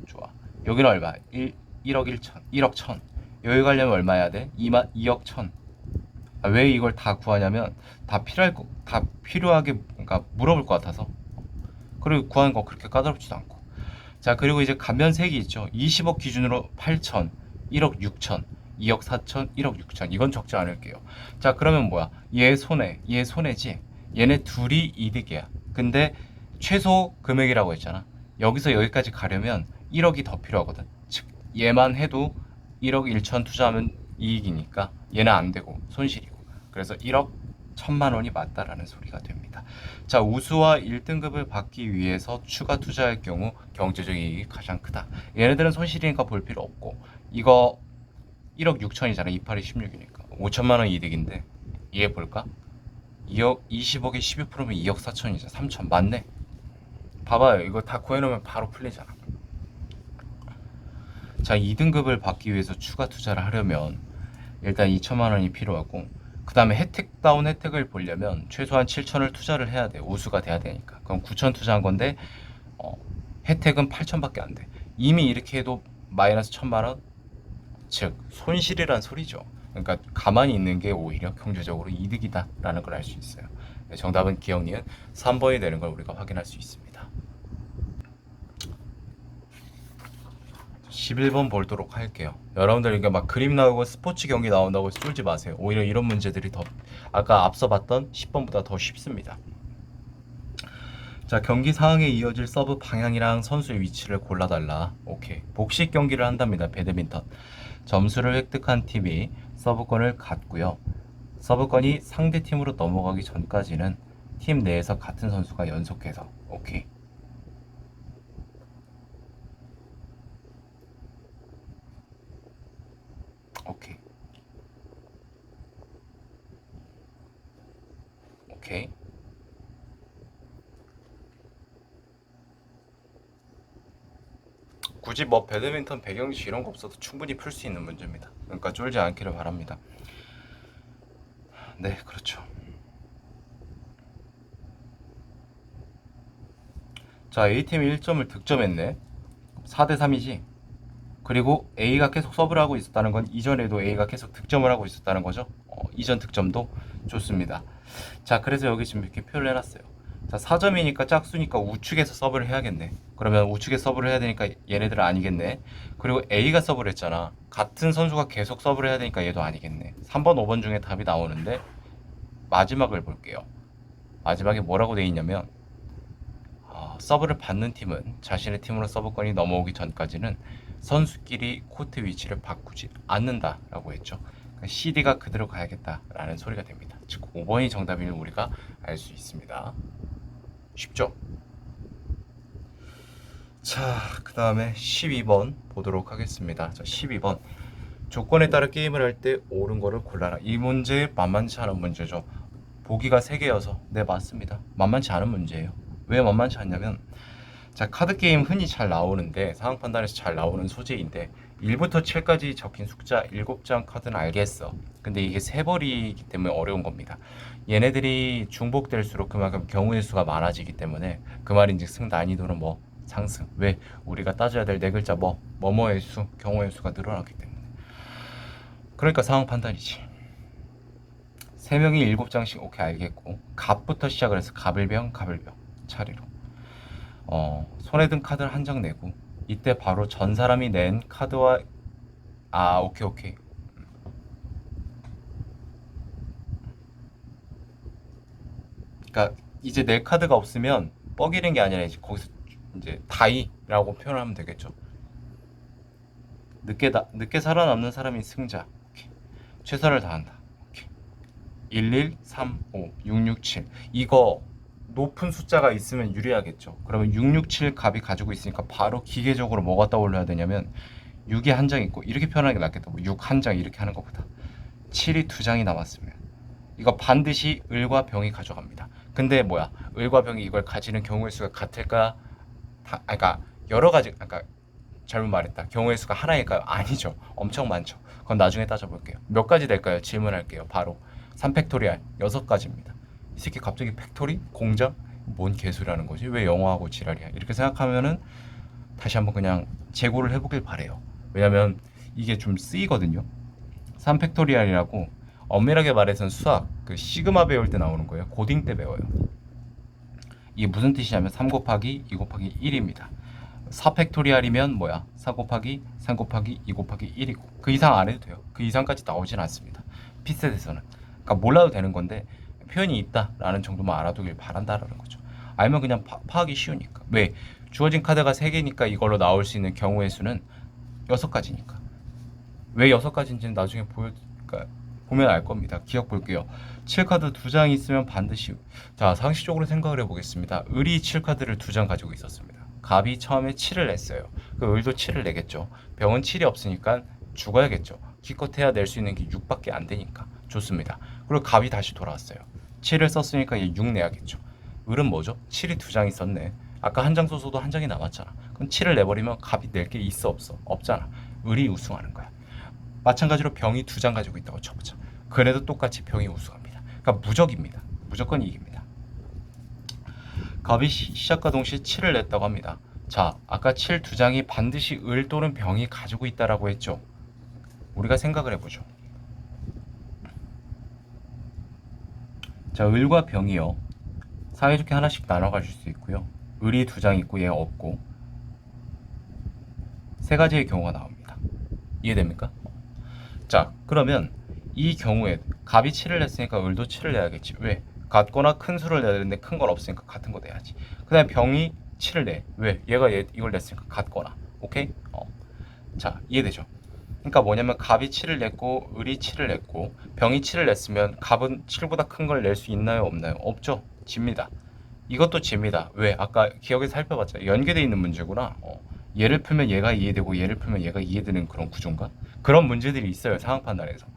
좋아. 여기는 얼마? 1억 1천, 1억 1천. 여기 가려면 얼마 해야 돼? 2억 1천. 왜 이걸 다 구하냐면 다 필요하게 그러니까 물어볼 것 같아서. 그리고 구하는 거 그렇게 까다롭지도 않고. 자, 그리고 이제 감면세액이 있죠. 20억 기준으로 8천, 1억 6천, 2억 4천, 1억 6천. 이건 적지 않을게요. 자, 그러면 뭐야? 얘 손해지. 얘네 둘이 이득이야. 근데 최소 금액이라고 했잖아. 여기서 여기까지 가려면 1억이 더 필요하거든. 즉, 얘만 해도 1억 1천 투자하면 이익이니까 얘는 안 되고 손실이고. 그래서 1억 1천만 원이 맞다라는 소리가 됩니다. 자, 우수와 1등급을 받기 위해서 추가 투자할 경우 경제적 이익이 가장 크다. 얘네들은 손실이니까 볼 필요 없고, 이거 1억 6천이잖아. 28이 16이니까 5천만 원 이득인데 이해 볼까? 2억 20억에 12%면 2억 4천이죠. 3천 맞네. 봐봐요. 이거 다 구해놓으면 바로 풀리잖아. 자, 2등급을 받기 위해서 추가 투자를 하려면 일단 2천만 원이 필요하고, 그 다음에 혜택다운 혜택을 보려면 최소한 7천을 투자를 해야 돼. 우수가 돼야 되니까. 그럼 9천 투자한 건데 혜택은 8천밖에 안 돼. 이미 이렇게 해도 마이너스 1천만 원? 즉 손실이란 소리죠. 그러니까 가만히 있는 게 오히려 경제적으로 이득이다 라는 걸 알 수 있어요. 정답은 기억니은 3번이 되는 걸 우리가 확인할 수 있습니다. 11번 보도록 할게요. 여러분들 이게 막 그림 나오고 스포츠 경기 나온다고 쫄지 마세요. 오히려 이런 문제들이 더 아까 앞서 봤던 10번보다 더 쉽습니다. 자, 경기 상황에 이어질 서브 방향이랑 선수의 위치를 골라달라. 오케이. 복식 경기를 한답니다. 배드민턴. 점수를 획득한 팀이 서브권을 갖고요. 서브권이 상대 팀으로 넘어가기 전까지는 팀 내에서 같은 선수가 연속해서. 오케이. 오케이. 오케이. 굳이 뭐 배드민턴 배경지 이런 거 없어도 충분히 풀 수 있는 문제입니다. 그러니까 쫄지 않기를 바랍니다. 네, 그렇죠. 자, A팀이 1점을 득점했네. 4대 3이지. 그리고 A가 계속 서브를 하고 있었다는 건 이전에도 A가 계속 득점을 하고 있었다는 거죠. 이전 득점도 좋습니다. 자, 그래서 여기 지금 이렇게 표현을 해놨어요. 자, 4점이니까 짝수니까 우측에서 서브를 해야겠네. 그러면 우측에 서브를 해야 되니까 얘네들은 아니겠네. 그리고 A가 서브를 했잖아. 같은 선수가 계속 서브를 해야 되니까 얘도 아니겠네. 3번, 5번 중에 답이 나오는데 마지막을 볼게요. 마지막에 뭐라고 돼 있냐면 서브를 받는 팀은 자신의 팀으로 서브권이 넘어오기 전까지는 선수끼리 코트 위치를 바꾸지 않는다라고 했죠. 그러니까 CD가 그대로 가야겠다라는 소리가 됩니다. 즉 5번이 정답임을 우리가 알 수 있습니다. 쉽죠? 자, 그 다음에 12번 보도록 하겠습니다. 자, 12번. 조건에 따라 게임을 할 때 옳은 거를 골라라. 이 문제 만만치 않은 문제죠. 보기가 3개여서 네, 맞습니다. 만만치 않은 문제예요. 왜 만만치 않냐면, 자, 카드 게임 흔히 잘 나오는데, 상황 판단에서 잘 나오는 소재인데 1부터 7까지 적힌 숫자 7장 카드는 알겠어. 근데 이게 세 벌이기 때문에 어려운 겁니다. 얘네들이 중복될수록 그만큼 경우의 수가 많아지기 때문에 그 말인즉슨 난이도는 뭐 상승. 왜? 우리가 따져야 될 네 글자 뭐뭐의 수, 경우의 수가 늘어났기 때문에. 그러니까 상황 판단이지. 세 명이 7장씩 오케이 알겠고 갑부터 시작을 해서 갑을병 차례로 손에 든 카드를 한 장 내고 이때 바로 전 사람이 낸 카드와 오케이. 그러니까 이제 낼 카드가 없으면 뻐기는 게 아니라 이제 거기서 이제 다이라고 표현하면 되겠죠. 늦게 살아남는 사람이 승자. 오케이. 최선을 다한다. 오케이. 11, 3, 5, 6, 6, 7. 이거 높은 숫자가 있으면 유리하겠죠. 그러면 6, 6, 7 갑이 가지고 있으니까 바로 기계적으로 뭐가 떠올려야 되냐면 6이 한 장 있고 이렇게 표현하는 게 낫겠다. 6 한 장 이렇게 하는 것보다 7이 두 장이 남았으면 이거 반드시 을과 병이 가져갑니다. 근데 뭐야? 을과 병이 이걸 가지는 경우의 수가 같을까? 그러니까 여러 가지, 그러니까 잘못 말했다. 경우의 수가 하나일까요? 아니죠. 엄청 많죠. 그건 나중에 따져볼게요. 몇 가지 될까요? 질문할게요. 바로 3팩토리알 6가지입니다. 이 새끼 갑자기 팩토리? 공장? 뭔 개소리라는 거지? 왜 영어하고 지랄이야? 이렇게 생각하면은 다시 한번 그냥 재고를 해보길 바래요. 왜냐면 이게 좀 쓰이거든요. 3팩토리알이라고 엄밀하게 말해서는 수학 그 시그마 배울 때 나오는 거예요. 고딩 때 배워요. 이게 무슨 뜻이냐면 3 곱하기 2 곱하기 1입니다. 4팩토리알이면 뭐야? 4 곱하기 3 곱하기 2 곱하기 1이고 그 이상 안 해도 돼요. 그 이상까지 나오진 않습니다. 피셋에서는. 그러니까 몰라도 되는 건데 표현이 있다라는 정도만 알아두길 바란다라는 거죠. 알면 그냥 파악이 쉬우니까. 왜? 주어진 카드가 3개니까 이걸로 나올 수 있는 경우의 수는 6가지니까. 왜 6가지인지는 나중에 그러니까 보면 알 겁니다. 기억 볼게요. 7카드 2장 있으면 반드시 자 상식적으로 생각을 해보겠습니다. 을이 7카드를 2장 가지고 있었습니다. 갑이 처음에 7을 냈어요. 그 을도 7을 내겠죠. 병은 7이 없으니까 죽어야겠죠. 기껏해야 낼 수 있는 게 6밖에 안 되니까. 좋습니다. 그리고 갑이 다시 돌아왔어요. 7을 썼으니까 얘 6 내야겠죠. 을은 뭐죠? 7이 2장 있었네. 아까 한 장 써서도 한 장이 남았잖아. 그럼 7을 내버리면 갑이 낼 게 있어 없어? 없잖아. 을이 우승하는 거야. 마찬가지로 병이 2장 가지고 있다고 쳐보자. 그래도 똑같이 병이 우승합니다. 그러니까 무적입니다. 무조건 이깁니다. 갑이 시작과 동시에 7을 냈다고 합니다. 자, 아까 7 2장이 반드시 을 또는 병이 가지고 있다라고 했죠. 우리가 생각을 해보죠. 자, 을과 병이요. 사이좋게 하나씩 나눠 가질 수 있고요. 을이 2장 있고 얘가 없고 세 가지의 경우가 나옵니다. 이해됩니까? 자, 그러면 이 경우에 갑이 7을 냈으니까 을도 7을 내야겠지. 왜? 같거나 큰 수를 내야 되는데 큰 건 없으니까 같은 거 내야지. 그 다음에 병이 7을 내. 왜? 얘가 이걸 냈으니까 같거나. 오케이? 자, 이해되죠? 그러니까 뭐냐면 갑이 7을 냈고 을이 7을 냈고 병이 7을 냈으면 갑은 7보다 큰 걸 낼 수 있나요? 없나요? 없죠. 집니다. 이것도 집니다. 왜? 아까 기억에 살펴봤잖아요. 연계되어 있는 문제구나. 얘를 풀면 얘가 이해되고 얘를 풀면 얘가 이해되는 그런 구조인가? 그런 문제들이 있어요. 상황 판단에서.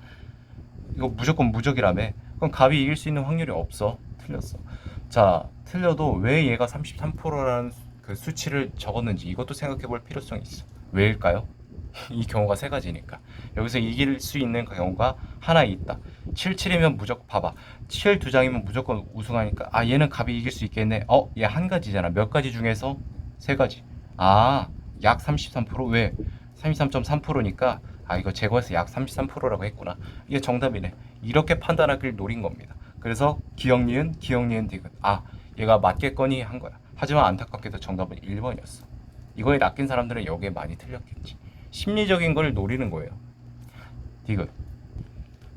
이거 무조건 무적이라며. 그럼 갑이 이길 수 있는 확률이 없어. 틀렸어. 자, 틀려도 왜 얘가 33%라는 그 수치를 적었는지 이것도 생각해 볼 필요성이 있어. 왜일까요? 이 경우가 세 가지니까. 여기서 이길 수 있는 경우가 하나 있다. 77이면 무조건 봐봐. 7 2장이면 무조건 우승하니까 얘는 갑이 이길 수 있겠네. 얘 한 가지잖아. 몇 가지 중에서 세 가지. 약 33%? 왜? 33.3%니까 이거 제거해서 약 33%라고 했구나. 이게 정답이네. 이렇게 판단하길 노린 겁니다. 그래서 기억 니은 디귿. 얘가 맞겠거니 한 거야. 하지만 안타깝게도 정답은 1번이었어. 이거에 낚인 사람들은 여기에 많이 틀렸겠지. 심리적인 걸 노리는 거예요. 디귿.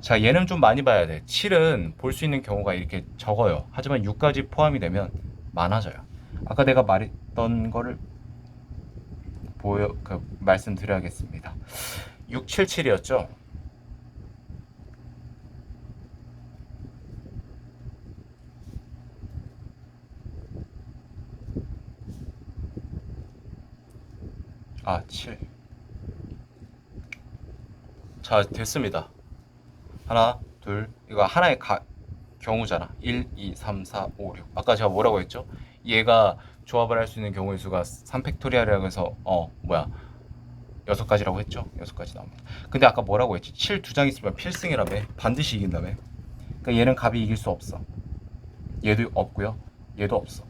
자, 얘는 좀 많이 봐야 돼. 7은 볼 수 있는 경우가 이렇게 적어요. 하지만 6까지 포함이 되면 많아져요. 아까 내가 말했던 거를 말씀드려야겠습니다. 677이었죠? 아, 7. 자, 됐습니다. 하나, 둘, 이거 하나의 경우잖아. 1, 2, 3, 4, 5, 6. 아까 제가 뭐라고 했죠? 얘가 조합을 할 수 있는 경우의 수가 3팩토리알이라고 해서 6가지라고 했죠? 6가지 나옵니다. 근데 아까 뭐라고 했지? 7 두 장 있으면 필승이라며. 반드시 이긴다며. 그러니까 얘는 갑이 이길 수 없어. 얘도 없고요. 얘도 없어.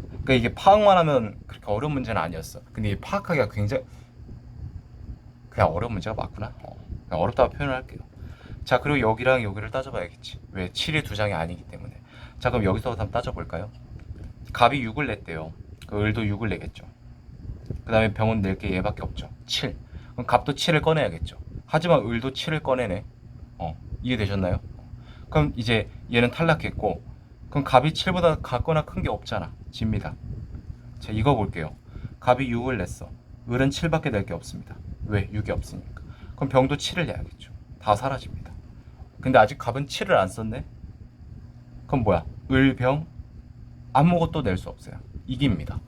그러니까 이게 파악만 하면 그렇게 어려운 문제는 아니었어. 근데 이 파악하기가 굉장히 그냥 어려운 문제가 맞구나. 그냥 어렵다고 표현을 할게요. 자, 그리고 여기랑 여기를 따져봐야겠지. 왜? 7이 두 장이 아니기 때문에. 자, 그럼 여기서 한번 따져볼까요? 갑이 6을 냈대요. 그 을도 6을 내겠죠. 그 다음에 병은 낼 게 얘밖에 없죠. 7. 그럼 갑도 7을 꺼내야겠죠. 하지만 을도 7을 꺼내네. 이해되셨나요? 그럼 이제 얘는 탈락했고, 그럼 갑이 7보다 같거나 큰 게 없잖아. 집니다. 자, 이거 볼게요. 갑이 6을 냈어. 을은 7밖에 낼 게 없습니다. 왜? 6이 없으니까. 그럼 병도 7을 내야겠죠. 다 사라집니다. 근데 아직 갑은 7을 안 썼네? 그럼 뭐야? 을, 병, 아무것도 낼 수 없어요. 이깁니다.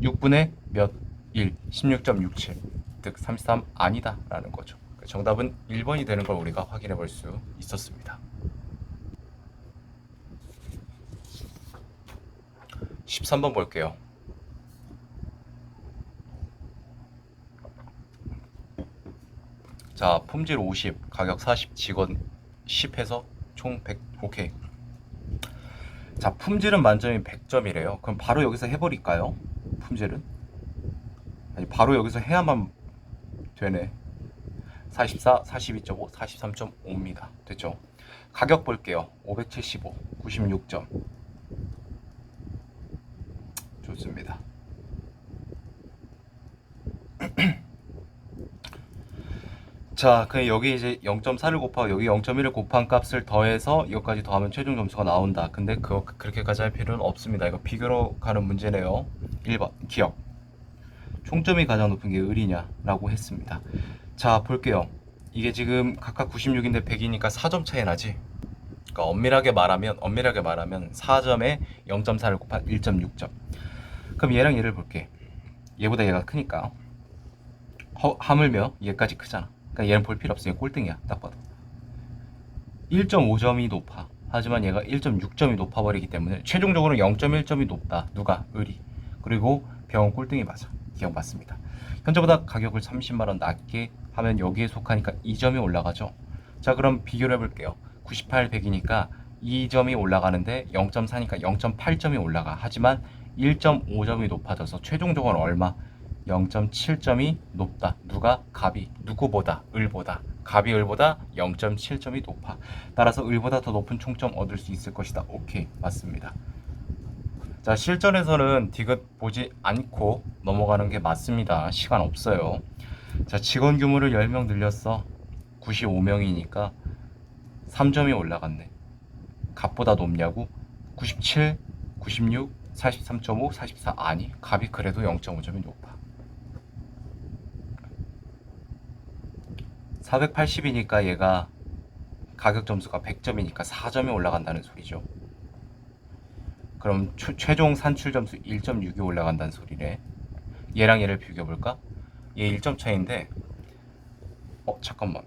6분의 몇? 1, 16.67. 즉 33 아니다 라는 거죠. 정답은 1번이 되는 걸 우리가 확인해 볼 수 있었습니다. 13번 볼게요. 자, 품질 50, 가격 40, 직원 10 해서 총 100. 오케이. 자, 품질은 만점이 100점이래요. 그럼 바로 여기서 해버릴까요? 품질은? 아니, 바로 여기서 해야만 되네. 44, 42.5, 43.5입니다. 됐죠? 가격 볼게요. 575, 96점. 좋습니다. 자, 그냥 여기 이제 0.4를 곱하고 여기 0.1을 곱한 값을 더해서 이것까지 더하면 최종 점수가 나온다. 근데 그렇게까지 할 필요는 없습니다. 이거 비교로 가는 문제네요. 1번 기억. 총점이 가장 높은 게 을이냐 라고 했습니다. 자, 볼게요. 이게 지금 각각 96인데 100이니까 4점 차이 나지. 그러니까 엄밀하게 말하면 4점에 0.4를 곱한 1.6점. 그럼 얘랑 얘를 볼게. 얘보다 얘가 크니까 하물며 얘까지 크잖아. 그러니까 얘는 볼 필요 없어. 얘 꼴등이야. 딱 봐도 1.5점이 높아. 하지만 얘가 1.6점이 높아버리기 때문에 최종적으로 0.1점이 높다. 누가? 을이. 그리고 병원 꼴등이 맞아. 기억 맞습니다. 현재보다 가격을 30만원 낮게 하면 여기에 속하니까 2점이 올라가죠. 자, 그럼 비교를 해볼게요. 98, 100이니까 2점이 올라가는데 0.4니까 0.8점이 올라가. 하지만 1.5점이 높아져서 최종적으로 얼마? 0.7점이 높다. 누가? 갑이. 누구보다? 을보다. 갑이 을보다 0.7점이 높아. 따라서 을보다 더 높은 총점 얻을 수 있을 것이다. 오케이, 맞습니다. 자, 실전에서는 디귿 보지 않고 넘어가는 게 맞습니다. 시간 없어요. 자, 직원 규모를 10명 늘렸어. 95명이니까 3점이 올라갔네. 갑보다 높냐고? 97, 96, 43.5, 44. 아니, 갑이 그래도 0.5점이 높아. 480이니까 얘가 가격 점수가 100점이니까 4점이 올라간다는 소리죠. 그럼 최종 산출 점수 1.6이 올라간다는 소리네. 얘랑 얘를 비교해볼까? 얘 1점 차이인데 잠깐만,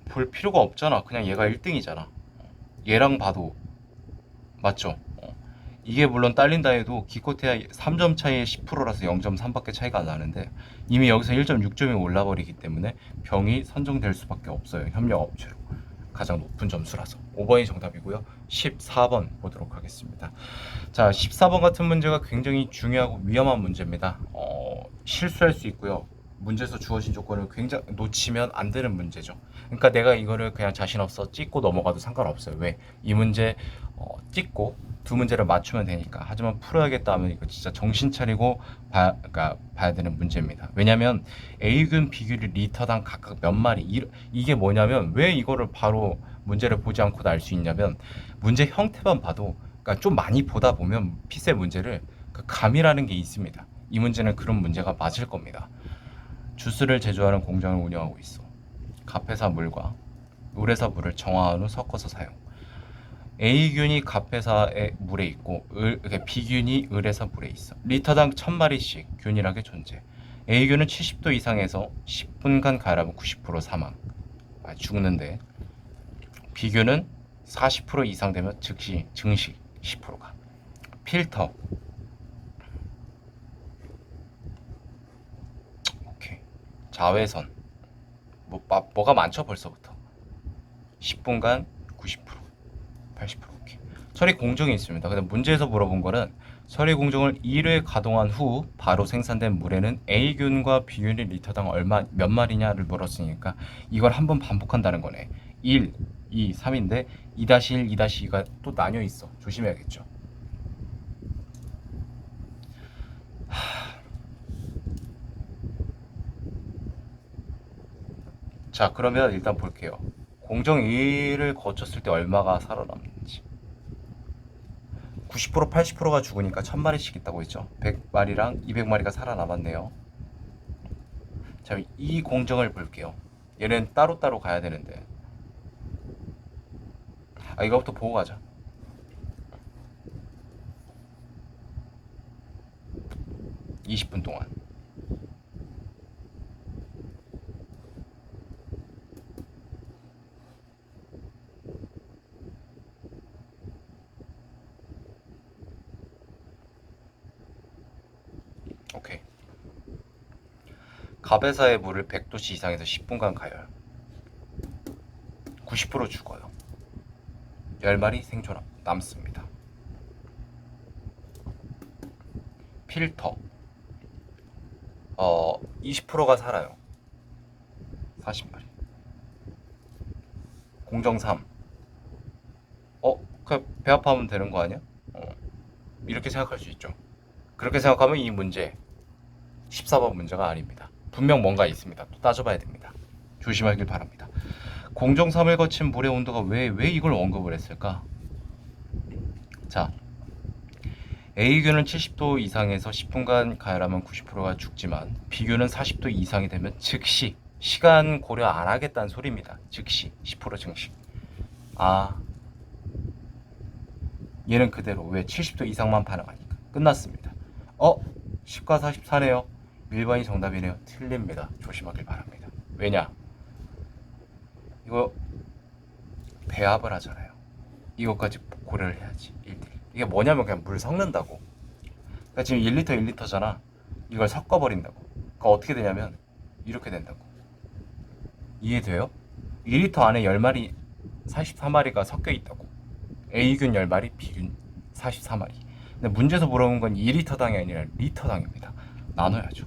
볼 필요가 없잖아. 그냥 얘가 1등이잖아. 얘랑 봐도 맞죠? 이게 물론 딸린다 해도 기껏해야 3점 차이에 10%라서 0.3밖에 차이가 안 나는데 이미 여기서 1.6점이 올라버리기 때문에 병이 선정될 수밖에 없어요. 협력업체로. 가장 높은 점수라서. 5번이 정답이고요. 14번 보도록 하겠습니다. 자, 14번 같은 문제가 굉장히 중요하고 위험한 문제입니다. 실수할 수 있고요. 문제에서 주어진 조건을 굉장히 놓치면 안 되는 문제죠. 그러니까 내가 이거를 그냥 자신 없어 찍고 넘어가도 상관없어요. 왜? 이 문제 찍고 두 문제를 맞추면 되니까. 하지만 풀어야겠다 하면 이거 진짜 정신 차리고 봐야 되는 문제입니다. 왜냐면 A균, B균이 리터당 각각 몇 마리. 이게 뭐냐면 왜 이거를 바로 문제를 보지 않고도 알 수 있냐면 문제 형태만 봐도, 그러니까 좀 많이 보다 보면 피세 문제를 그 감이라는 게 있습니다. 이 문제는 그런 문제가 맞을 겁니다. 주스를 제조하는 공장을 운영하고 있어. 갑회사 물과 을회사 물을 정화한 후 섞어서 사용. A균이 갑회사의 물에 있고 B균이 을회사 물에 있어. 리터당 1000마리씩 균일하게 존재. A균은 70도 이상에서 10분간 가열하면 90% 사망. 죽는데 B균은 40% 이상 되면 즉시 증식 10%가. 필터. 오케이. 자외선 뭐가 많죠 벌써부터. 10분간 90%, 80% 오케이. 처리 공정이 있습니다. 근데 문제에서 물어본 거는 처리 공정을 1회 가동한 후 바로 생산된 물에는 A균과 B균이 리터당 몇 마리냐를 물었으니까 이걸 한번 반복한다는 거네. 1, 2, 3인데 2-1, 2-2가 또 나뉘어 있어. 조심해야겠죠. 자, 그러면 일단 볼게요. 공정 1을 거쳤을 때 얼마가 살아남는지. 90% 80%가 죽으니까 1000마리씩 있다고 했죠. 100마리랑 200마리가 살아남았네요. 자, 이 공정을 볼게요. 얘는 따로따로 가야 되는데. 이거부터 보고 가자. (20분) 동안. 오케이. 갑에사의 물을 100도씨 이상에서 10분간 가열. 90% 죽어요. 10마리 생존 남습니다. 필터 20%가 살아요. 40마리. 공정 3. 그냥 배 아파하면 되는 거 아니야? 이렇게 생각할 수 있죠. 그렇게 생각하면 이 문제 14번 문제가 아닙니다. 분명 뭔가 있습니다. 또 따져봐야 됩니다. 조심하길 바랍니다. 공정 3을 거친 물의 온도가 왜 이걸 언급을 했을까? 자, A균은 70도 이상에서 10분간 가열하면 90%가 죽지만 B균은 40도 이상이 되면 즉시, 시간 고려 안 하겠다는 소리입니다. 즉시 10% 증식. 얘는 그대로 왜 70도 이상만 반응하니까. 끝났습니다. 10과 44네요. 일반이 정답이네요. 틀립니다. 조심하길 바랍니다. 왜냐? 이거 배합을 하잖아요. 이것까지 고려를 해야지. 1대1. 이게 뭐냐면 그냥 물 섞는다고. 그러니까 지금 1리터 1리터잖아. 이걸 섞어버린다고. 그러니까 어떻게 되냐면 이렇게 된다고. 이해돼요? 2리터 안에 10마리 44마리가 섞여 있다고. A균 10마리, B균 44마리. 근데 문제에서 물어본 건 2리터당이 아니라 리터당입니다. 나눠야죠.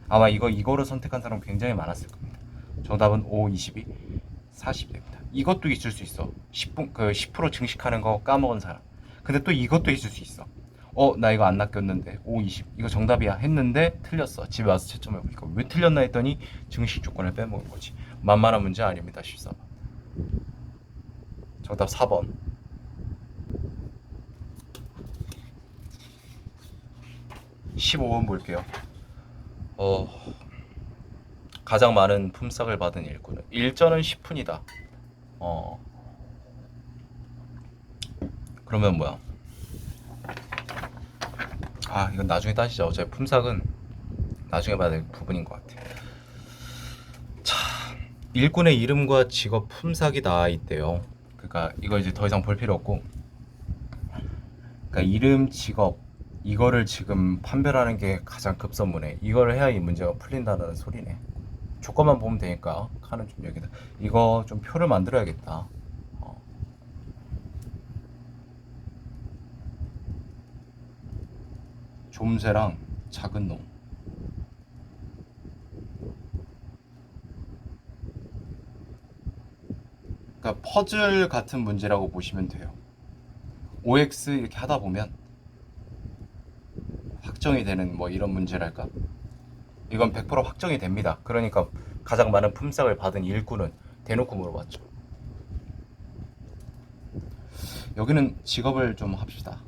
아마 이거를 선택한 사람 굉장히 많았을 겁니다. 정답은 5, 22, 40 됩니다. 이것도 있을 수 있어. 10% 증식하는 거 까먹은 사람. 근데 또 이것도 있을 수 있어. 나 이거 안 낚였는데 5, 20 이거 정답이야 했는데 틀렸어. 집에 와서 채점해보니까 왜 틀렸나 했더니 증식 조건을 빼먹은 거지. 만만한 문제 아닙니다. 14번. 정답 4번. 15번 볼게요. 가장 많은 품삯을 받은 일꾼은 일전은 10푼이다. 그러면 뭐야? 이건 나중에 따지자. 어차피 품삯은 나중에 봐야 될 부분인 것 같아. 자, 일꾼의 이름과 직업 품삯이 나와 있대요. 그러니까 이거 이제 더 이상 볼 필요 없고, 그러니까 이름, 직업 이거를 지금 판별하는 게 가장 급선무네. 이걸 해야 이 문제가 풀린다는 소리네. 조건만 보면 되니까 칸은 좀 여기다. 이거 좀 표를 만들어야겠다. 좀새랑 작은 놈. 그러니까 퍼즐 같은 문제라고 보시면 돼요. OX 이렇게 하다 보면 확정이 되는 뭐 이런 문제랄까? 이건 100% 확정이 됩니다. 그러니까 가장 많은 품삯을 받은 일꾼은 대놓고 물어봤죠. 여기는 직업을 좀 합시다.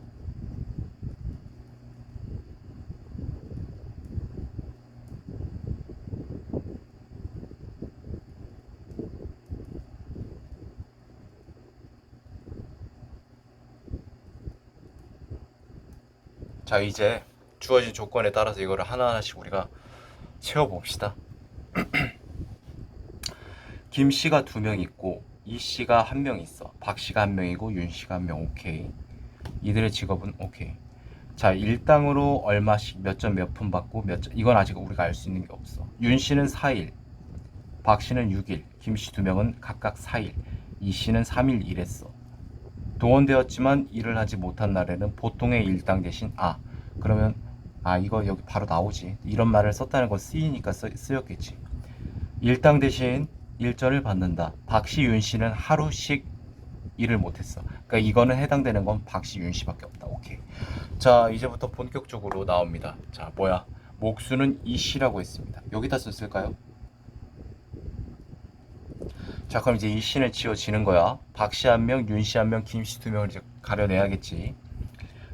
자, 이제 주어진 조건에 따라서 이거를 하나하나씩 우리가 채워봅시다. 김씨가 2명 있고 이씨가 1명 있어. 박씨가 1명이고 윤씨가 1명. 오케이. 이들의 직업은 오케이. 자, 일당으로 얼마씩 몇 점 몇 푼 받고 몇 점, 이건 아직 우리가 알 수 있는 게 없어. 윤 씨는 4일, 박 씨는 6일, 김 씨 두 명은 각각 4일, 이 씨는 3일 일했어. 동원되었지만 일을 하지 못한 날에는 보통의 일당 대신 그러면 이거 여기 바로 나오지. 이런 말을 썼다는 건 쓰이니까 쓰였겠지. 일당 대신 일전을 받는다. 박 씨, 윤 씨는 하루씩 일을 못했어. 그러니까 이거는 해당되는 건 박 씨, 윤 씨밖에 없다. 오케이. 자, 이제부터 본격적으로 나옵니다. 자, 뭐야? 목수는 이 씨라고 했습니다. 여기다 썼을까요? 자, 그럼 이제 이 씨는 지워지는 거야. 박 씨 한 명, 윤 씨 한 명, 김 씨 두 명을 이제 가려내야겠지.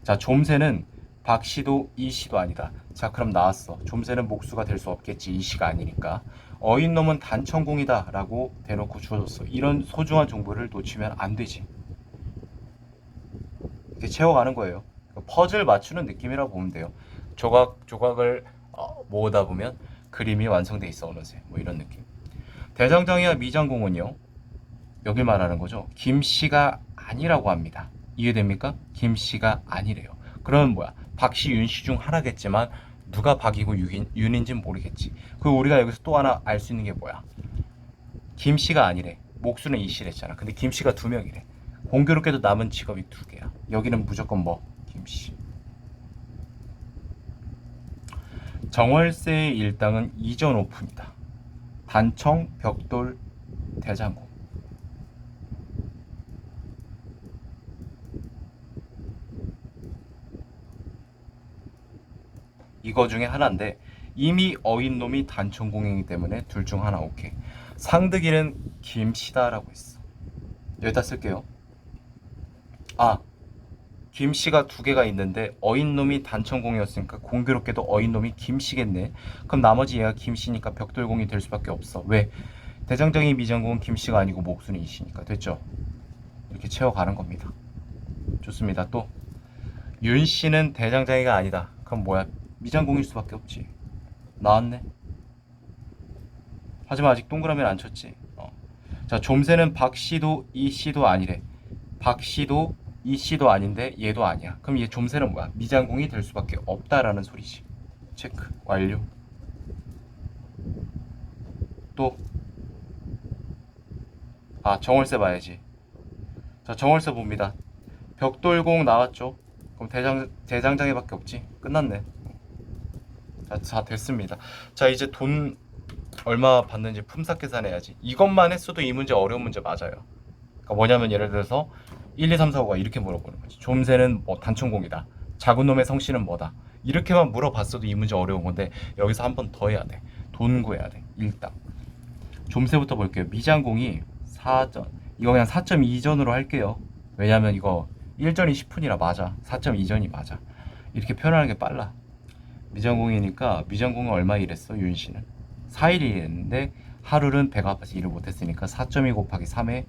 자, 좀새는 박 씨도 이 씨도 아니다. 자, 그럼 나왔어. 좀새는 목수가 될 수 없겠지. 이 씨가 아니니까. 어인놈은 단천공이다 라고 대놓고 주어졌어. 이런 소중한 정보를 놓치면 안 되지. 이렇게 채워가는 거예요. 퍼즐 맞추는 느낌이라고 보면 돼요. 조각을 모으다 보면 그림이 완성돼 있어 어느새. 뭐 이런 느낌. 대장장이와 미장공은요, 여길 말하는 거죠. 김 씨가 아니라고 합니다. 이해됩니까? 김 씨가 아니래요. 그러면 뭐야? 박 씨, 윤 씨 중 하나겠지만 누가 박이고 윤인지는 모르겠지. 그리고 우리가 여기서 또 하나 알 수 있는 게 뭐야? 김 씨가 아니래. 목수는 이 씨랬잖아. 근데 김 씨가 두 명이래. 공교롭게도 남은 직업이 두 개야. 여기는 무조건 뭐? 김 씨. 정월세의 일당은 이전 오프입니다. 단청, 벽돌, 대장공. 이거 중에 하나인데 이미 어인놈이 단천공이기 때문에 둘 중 하나. 오케이. 상득이는 김씨다라고 했어. 여기다 쓸게요. 김씨가 두 개가 있는데 어인놈이 단천공이었으니까 공교롭게도 어인놈이 김씨겠네. 그럼 나머지 얘가 김씨니까 벽돌공이 될 수밖에 없어. 왜? 대장장이 미장공은 김씨가 아니고 목수는 이씨니까. 됐죠? 이렇게 채워가는 겁니다. 좋습니다. 또 윤씨는 대장장이가 아니다. 그럼 뭐야? 미장공일 수밖에 없지. 나왔네. 하지만 아직 동그라미는 안 쳤지. 자, 좀새는 박씨도 이씨도 아니래. 박씨도 이씨도 아닌데 얘도 아니야. 그럼 얘 좀새는 뭐야? 미장공이 될 수밖에 없다라는 소리지. 체크 완료. 또 정월세 봐야지. 자, 정월세 봅니다. 벽돌공 나왔죠? 그럼 대장장이밖에 없지. 끝났네. 자, 됐습니다. 자, 이제 돈 얼마 받는지 품삯 계산해야지. 이것만 했어도 이 문제 어려운 문제 맞아요. 그러니까 뭐냐면 예를 들어서 1, 2, 3, 4, 5가 이렇게 물어보는 거지. 좀새는 뭐 단천공이다. 작은 놈의 성씨는 뭐다. 이렇게만 물어봤어도 이 문제 어려운 건데 여기서 한 번 더 해야 돼. 돈 구해야 돼. 일당. 좀새부터 볼게요. 미장공이 4전. 이거 그냥 4.2전으로 할게요. 왜냐면 이거 1전이 10분이라 맞아. 4.2전이 맞아. 이렇게 표현하는 게 빨라. 미장공이니까 미장공은 얼마 일했어? 윤씨는 4일 일했는데 하루는 배가 아파서 일을 못했으니까 4.2 곱하기 3에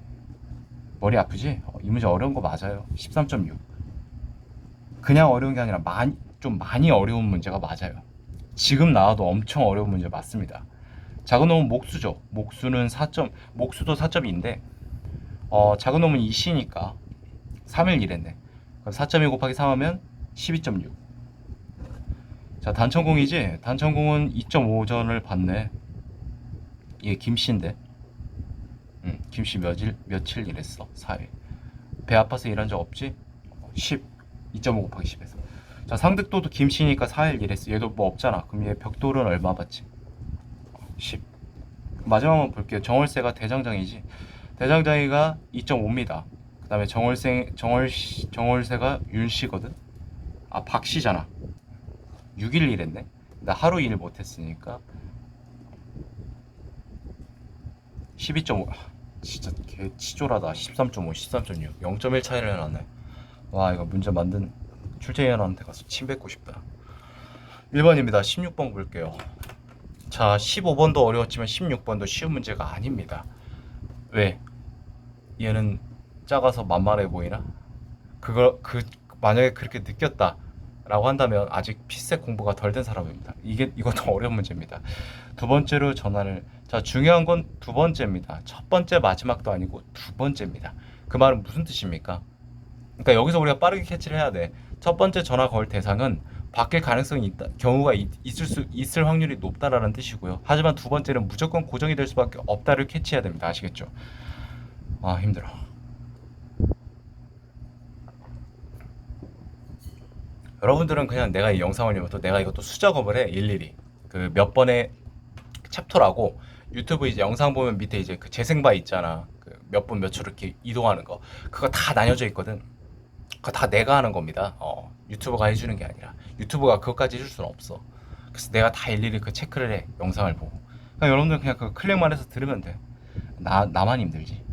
머리 아프지? 이 문제 어려운 거 맞아요. 13.6. 그냥 어려운 게 아니라 좀 많이 어려운 문제가 맞아요. 지금 나와도 엄청 어려운 문제 맞습니다. 작은 놈은 목수죠. 목수도 4.2인데 작은 놈은 이씨니까 3일 일했네. 그럼 4.2 곱하기 3 하면 12.6. 자, 단천공이지? 단천공은 2.5전을 받네. 얘 김씨인데. 김씨 며칠 일했어? 4일. 배 아파서 일한 적 없지? 10. 2.5 곱하기 10에서. 자, 상득도도 김씨니까 4일 일했어. 얘도 뭐 없잖아. 그럼 얘 벽돌은 얼마 받지? 10. 마지막 한번 볼게요. 정월세가 대장장이지? 대장장이가 2.5입니다. 그 다음에 정월세가 윤씨거든? 박씨잖아. 6일 일했네. 나 하루 일 못했으니까 12.5. 진짜 개 치졸하다. 13.5, 13.6, 0.1 차이를 해놨네. 와, 이거 문제 만든 출제위원한테 가서 침 뱉고 싶다. 1번입니다. 16번 볼게요. 자, 15번도 어려웠지만 16번도 쉬운 문제가 아닙니다. 왜? 얘는 작아서 만만해 보이나? 만약에 그렇게 느꼈다 라고 한다면 아직 피셋 공부가 덜 된 사람입니다. 이것도 어려운 문제입니다. 두 번째로 전환을. 자, 중요한 건 두 번째입니다. 첫 번째 마지막도 아니고 두 번째입니다. 그 말은 무슨 뜻입니까? 그러니까 여기서 우리가 빠르게 캐치를 해야 돼. 첫 번째 전화 걸 대상은 바뀔 가능성이 있다, 경우가 있을 확률이 높다라는 뜻이고요. 하지만 두 번째는 무조건 고정이 될 수밖에 없다를 캐치해야 됩니다. 아시겠죠? 아, 힘들어. 여러분들은 그냥 내가 이 영상을 올리면 또 내가 이것도 수작업을 해, 일일이. 그 몇 번의 챕터라고, 유튜브 이제 영상 보면 밑에 이제 그 재생바 있잖아. 그 몇 분 몇 초 이렇게 이동하는 거. 그거 다 나뉘어져 있거든. 그거 다 내가 하는 겁니다. 유튜버가 해주는 게 아니라. 유튜브가 그것까지 해줄 수는 없어. 그래서 내가 다 일일이 그 체크를 해. 영상을 보고. 그냥 여러분들 그냥 그 클릭만 해서 들으면 돼. 나만 힘들지.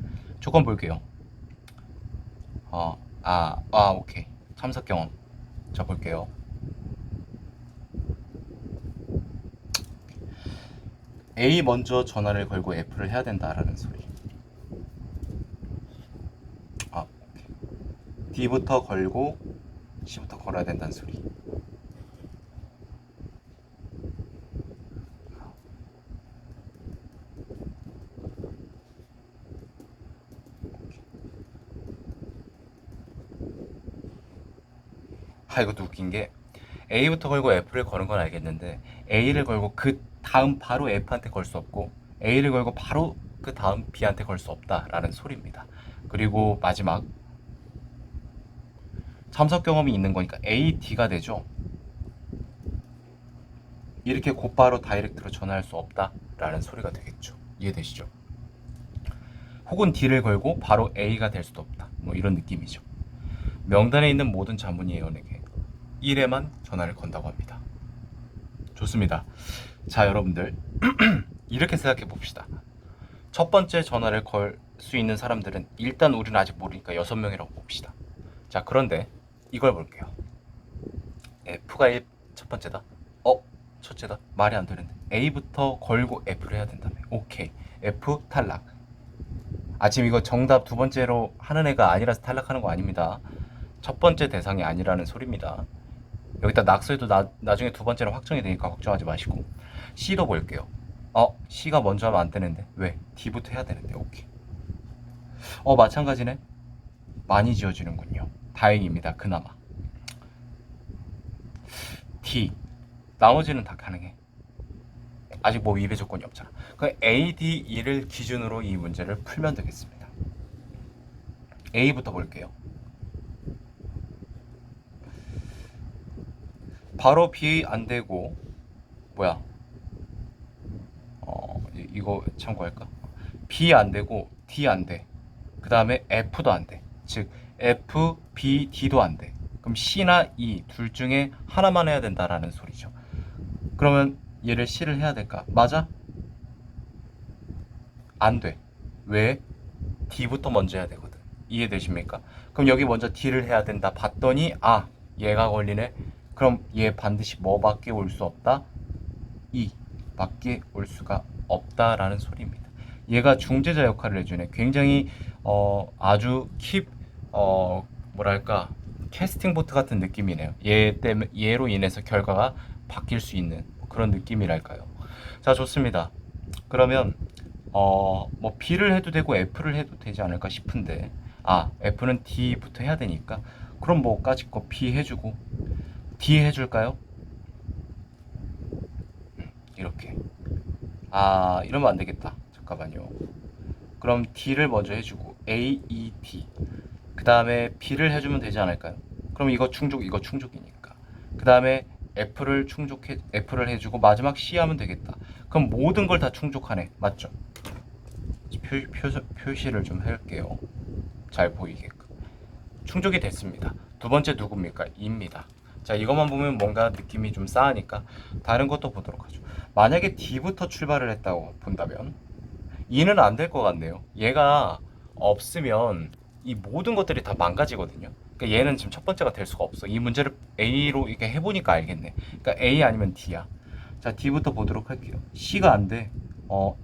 조건 볼게요. 오케이. 참석 경험. 자, 볼게요. A 먼저 전화를 걸고 F를 해야 된다라는 소리. 오케이. D부터 걸고 C부터 걸어야 된다는 소리. 이것도 웃긴 게 A부터 걸고 F를 거는 건 알겠는데 A를 걸고 그 다음 바로 F한테 걸 수 없고 A를 걸고 바로 그 다음 B한테 걸 수 없다라는 소리입니다. 그리고 마지막 참석 경험이 있는 거니까 A, D가 되죠. 이렇게 곧바로 다이렉트로 전화할 수 없다라는 소리가 되겠죠. 이해되시죠? 혹은 D를 걸고 바로 A가 될 수도 없다. 뭐 이런 느낌이죠. 명단에 있는 모든 자문위원에게 1회만 전화를 건다고 합니다. 좋습니다. 자, 여러분들 이렇게 생각해 봅시다. 첫 번째 전화를 걸 수 있는 사람들은 일단 우리는 아직 모르니까 6명이라고 봅시다. 자, 그런데 이걸 볼게요. F가 첫 번째다. 첫째다. 말이 안 되는데. A부터 걸고 F를 해야 된다며. 오케이. F 탈락. 지금 이거 정답 두 번째로 하는 애가 아니라서 탈락하는 거 아닙니다. 첫 번째 대상이 아니라는 소리입니다. 여기다 낙서해도 나중에 두 번째로 확정이 되니까 걱정하지 마시고. C도 볼게요. C가 먼저 하면 안 되는데. 왜? D부터 해야 되는데. 오케이. 마찬가지네. 많이 지워지는군요. 다행입니다. 그나마. D. 나머지는 다 가능해. 아직 뭐 위배 조건이 없잖아. 그 A, D, E를 기준으로 이 문제를 풀면 되겠습니다. A부터 볼게요. 바로 B 안 되고 뭐야? 이거 참고할까? B 안 되고 D 안 돼. 그 다음에 F도 안 돼. 즉 F, B, D도 안 돼. 그럼 C나 E 둘 중에 하나만 해야 된다라는 소리죠. 그러면 얘를 C를 해야 될까? 맞아? 안 돼. 왜? D부터 먼저 해야 되거든. 이해되십니까? 그럼 여기 먼저 D를 해야 된다 봤더니 얘가 걸리네. 그럼 얘 반드시 뭐밖에 올 수 없다? E 밖에 올 수가 없다라는 소리입니다. 얘가 중재자 역할을 해주네. 굉장히 아주 뭐랄까 캐스팅 보트 같은 느낌이네요. 얘로 인해서 결과가 바뀔 수 있는 그런 느낌이랄까요. 자, 좋습니다. 그러면 뭐 B를 해도 되고 F를 해도 되지 않을까 싶은데 F는 D부터 해야 되니까 그럼 뭐까짓 거 B 해주고 D 해줄까요? 이렇게. 이러면 안 되겠다. 잠깐만요. 그럼 D를 먼저 해주고 A, E, D. 그 다음에 B를 해주면 되지 않을까요? 그럼 이거 충족이니까. 그 다음에 F를 해주고 마지막 C 하면 되겠다. 그럼 모든 걸 다 충족하네. 맞죠? 표시를 좀 할게요. 잘 보이게끔. 충족이 됐습니다. 두 번째 누굽니까? E입니다. 자, 이것만 보면 뭔가 느낌이 좀 싸하니까 다른 것도 보도록 하죠. 만약에 D부터 출발을 했다고 본다면 E는 안 될 것 같네요. 얘가 없으면 이 모든 것들이 다 망가지거든요. 그러니까 얘는 지금 첫 번째가 될 수가 없어. 이 문제를 A로 이렇게 해보니까 알겠네. 그러니까 A 아니면 D야. 자, D부터 보도록 할게요. C가 안 돼.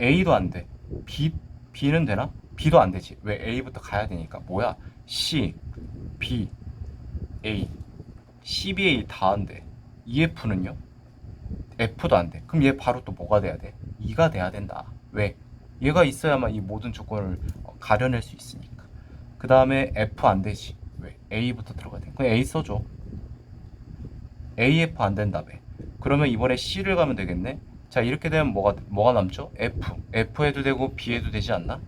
A도 안 돼. B는 되나? B도 안 되지. 왜? A부터 가야 되니까. 뭐야? C, B, A, CBA 다 안 돼. EF는요? F도 안 돼. 그럼 얘 바로 또 뭐가 돼야 돼? E가 돼야 된다. 왜? 얘가 있어야만 이 모든 조건을 가려낼 수 있으니까. 그 다음에 F 안 되지. 왜? A부터 들어가야 돼. 그럼 A 써줘. AF 안 된다며. 그러면 이번에 C를 가면 되겠네. 자, 이렇게 되면 뭐가 남죠? F 해도 되고 B 해도 되지 않나?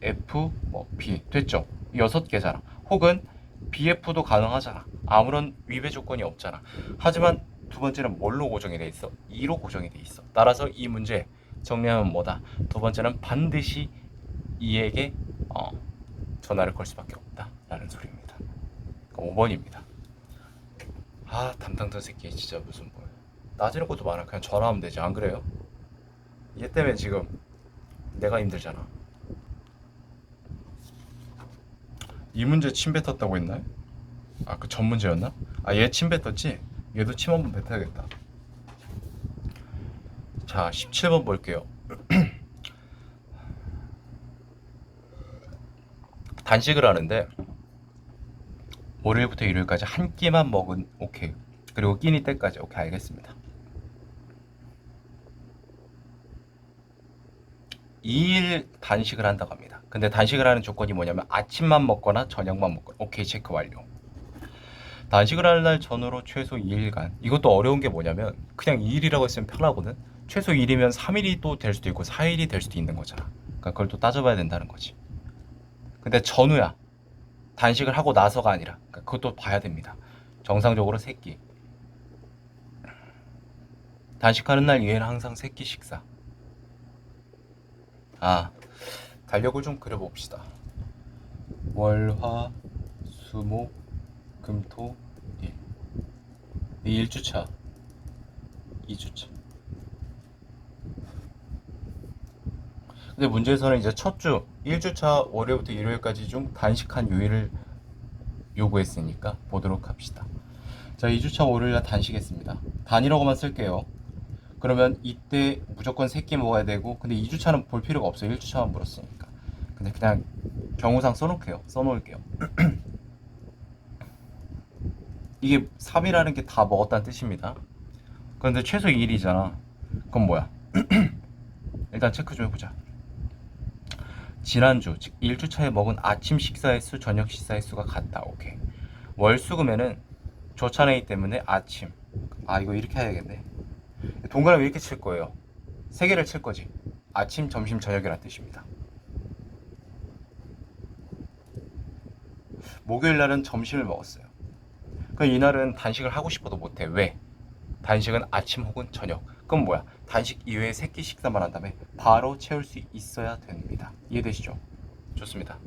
F 뭐 B 됐죠? 6개잖아. 혹은 BF도 가능하잖아. 아무런 위배 조건이 없잖아. 하지만 두 번째는 뭘로 고정이 돼 있어? 2로 고정이 돼 있어. 따라서 이 문제 정리하면 뭐다? 두 번째는 반드시 2에게 전화를 걸 수밖에 없다 라는 소리입니다. 5번입니다. 아, 담당자 새끼 진짜 무슨 뭐 따지는 것도 많아. 그냥 전화하면 되지, 안 그래요? 얘 때문에 지금 내가 힘들잖아. 이 문제 침 뱉었다고 했나요? 아, 그 전 문제였나? 아, 얘 침 뱉었지? 얘도 침 한번 뱉어야겠다. 자, 17번 볼게요. 단식을 하는데 월요일부터 일요일까지 한 끼만 먹은 오케이. 그리고 끼니 때까지 오케이, 알겠습니다. 2일 단식을 한다고 합니다. 근데 단식을 하는 조건이 뭐냐면 아침만 먹거나 저녁만 먹거나. 오케이, 체크 완료. 단식을 할 날 전후로 최소 2일간. 이것도 어려운 게 뭐냐면 그냥 2일이라고 했으면 편하거든. 최소 2일이면 3일이 또 될 수도 있고 4일이 될 수도 있는 거잖아. 그러니까 그걸 또 따져봐야 된다는 거지. 근데 전후야. 단식을 하고 나서가 아니라. 그러니까 그것도 봐야 됩니다. 정상적으로 3끼. 단식하는 날 이외에는 항상 3끼 식사. 아, 달력을 좀 그려봅시다. 월, 화, 수, 목, 금, 토, 일. 이 1주차, 2주차. 근데 문제에서는 이제 첫 주, 1주차 월요일부터 일요일까지 중 단식한 요일을 요구했으니까 보도록 합시다. 자, 2주차 월요일날 단식했습니다. 단이라고만 쓸게요. 그러면 이때 무조건 3끼 먹어야 되고, 근데 2주차는 볼 필요가 없어요. 1주차만 물었으니까. 근데 그냥 경우상 써놓을게요. 이게 3이라는 게 다 먹었다는 뜻입니다. 그런데 최소 2일이잖아. 그럼 뭐야? 일단 체크 좀 해보자. 지난주, 즉 1주차에 먹은 아침 식사의 수, 저녁 식사의 수가 같다. 오케이. 월수금에는 조차내기 때문에 아침. 아, 이거 이렇게 해야겠네. 동그라미 이렇게 칠 거예요. 3개를 칠 거지. 아침, 점심, 저녁이라는 뜻입니다. 목요일 날은 점심을 먹었어요. 그럼 이날은 단식을 하고 싶어도 못해. 왜? 단식은 아침 혹은 저녁. 그럼 뭐야? 단식 이외에 3끼 식사만 한다며 바로 채울 수 있어야 됩니다. 이해되시죠? 좋습니다.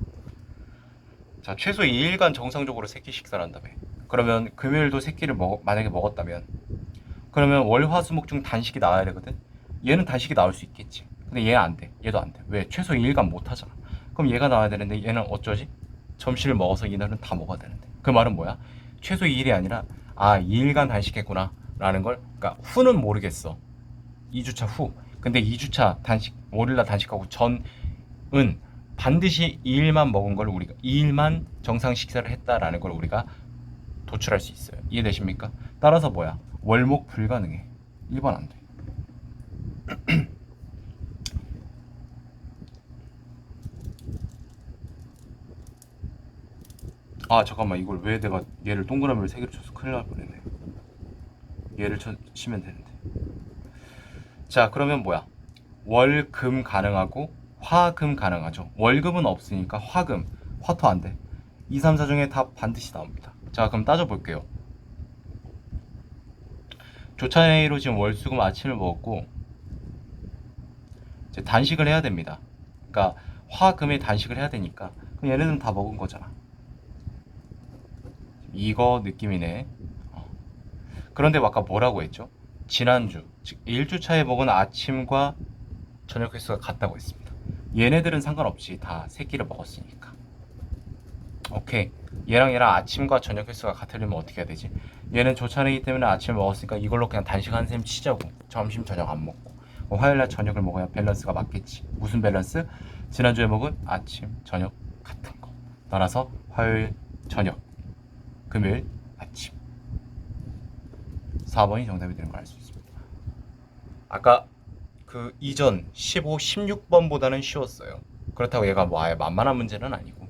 자, 최소 2일간 정상적으로 3끼 식사를 한다며. 그러면 금요일도 3끼를 만약에 먹었다면 그러면 월, 화, 수, 목 중 단식이 나와야 되거든? 얘는 단식이 나올 수 있겠지. 근데 얘는 안 돼. 얘도 안 돼. 왜? 최소 2일간 못 하잖아. 그럼 얘가 나와야 되는데 얘는 어쩌지? 점심을 먹어서 이날은 다 먹어야 되는데. 그 말은 뭐야? 최소 2일이 아니라 2일간 단식했구나 라는 걸. 그러니까 후는 모르겠어. 2주차 후. 근데 2주차 단식, 월요일날 단식하고 전은 반드시 2일만 먹은 걸 우리가 2일만 정상 식사를 했다라는 걸 우리가 도출할 수 있어요. 이해되십니까? 따라서 뭐야? 월목 불가능해. 1번 안 돼. 아, 잠깐만. 이걸 왜 내가 얘를 동그라미를 3개를 쳐서 큰일 날 뻔했네. 얘를 치면 되는데. 자, 그러면 뭐야? 월, 금 가능하고 화, 금 가능하죠. 월금은 없으니까 화금, 화토 안 돼. 2, 3, 4 중에 다 반드시 나옵니다. 자, 그럼 따져볼게요. 조차내로 지금 월수금 아침을 먹었고 이제 단식을 해야 됩니다. 그러니까 화금에 단식을 해야 되니까 그럼 얘네들은 다 먹은 거잖아. 이거 느낌이네. 그런데 아까 뭐라고 했죠? 지난주, 즉 1주차에 먹은 아침과 저녁 횟수가 같다고 했습니다. 얘네들은 상관없이 다 3끼를 먹었으니까. 오케이. 얘랑 아침과 저녁 횟수가 같으려면 어떻게 해야 되지? 얘는 조차내기 때문에 아침을 먹었으니까 이걸로 그냥 단식 한 셈 치자고. 점심, 저녁 안 먹고. 화요일날 저녁을 먹어야 밸런스가 맞겠지. 무슨 밸런스? 지난주에 먹은 아침, 저녁 같은 거. 따라서 화요일 저녁, 금요일 아침. 4번이 정답이 되는 걸 알 수 있습니다. 아까 그 이전 15, 16번보다는 쉬웠어요. 그렇다고 얘가 뭐 아예 만만한 문제는 아니고.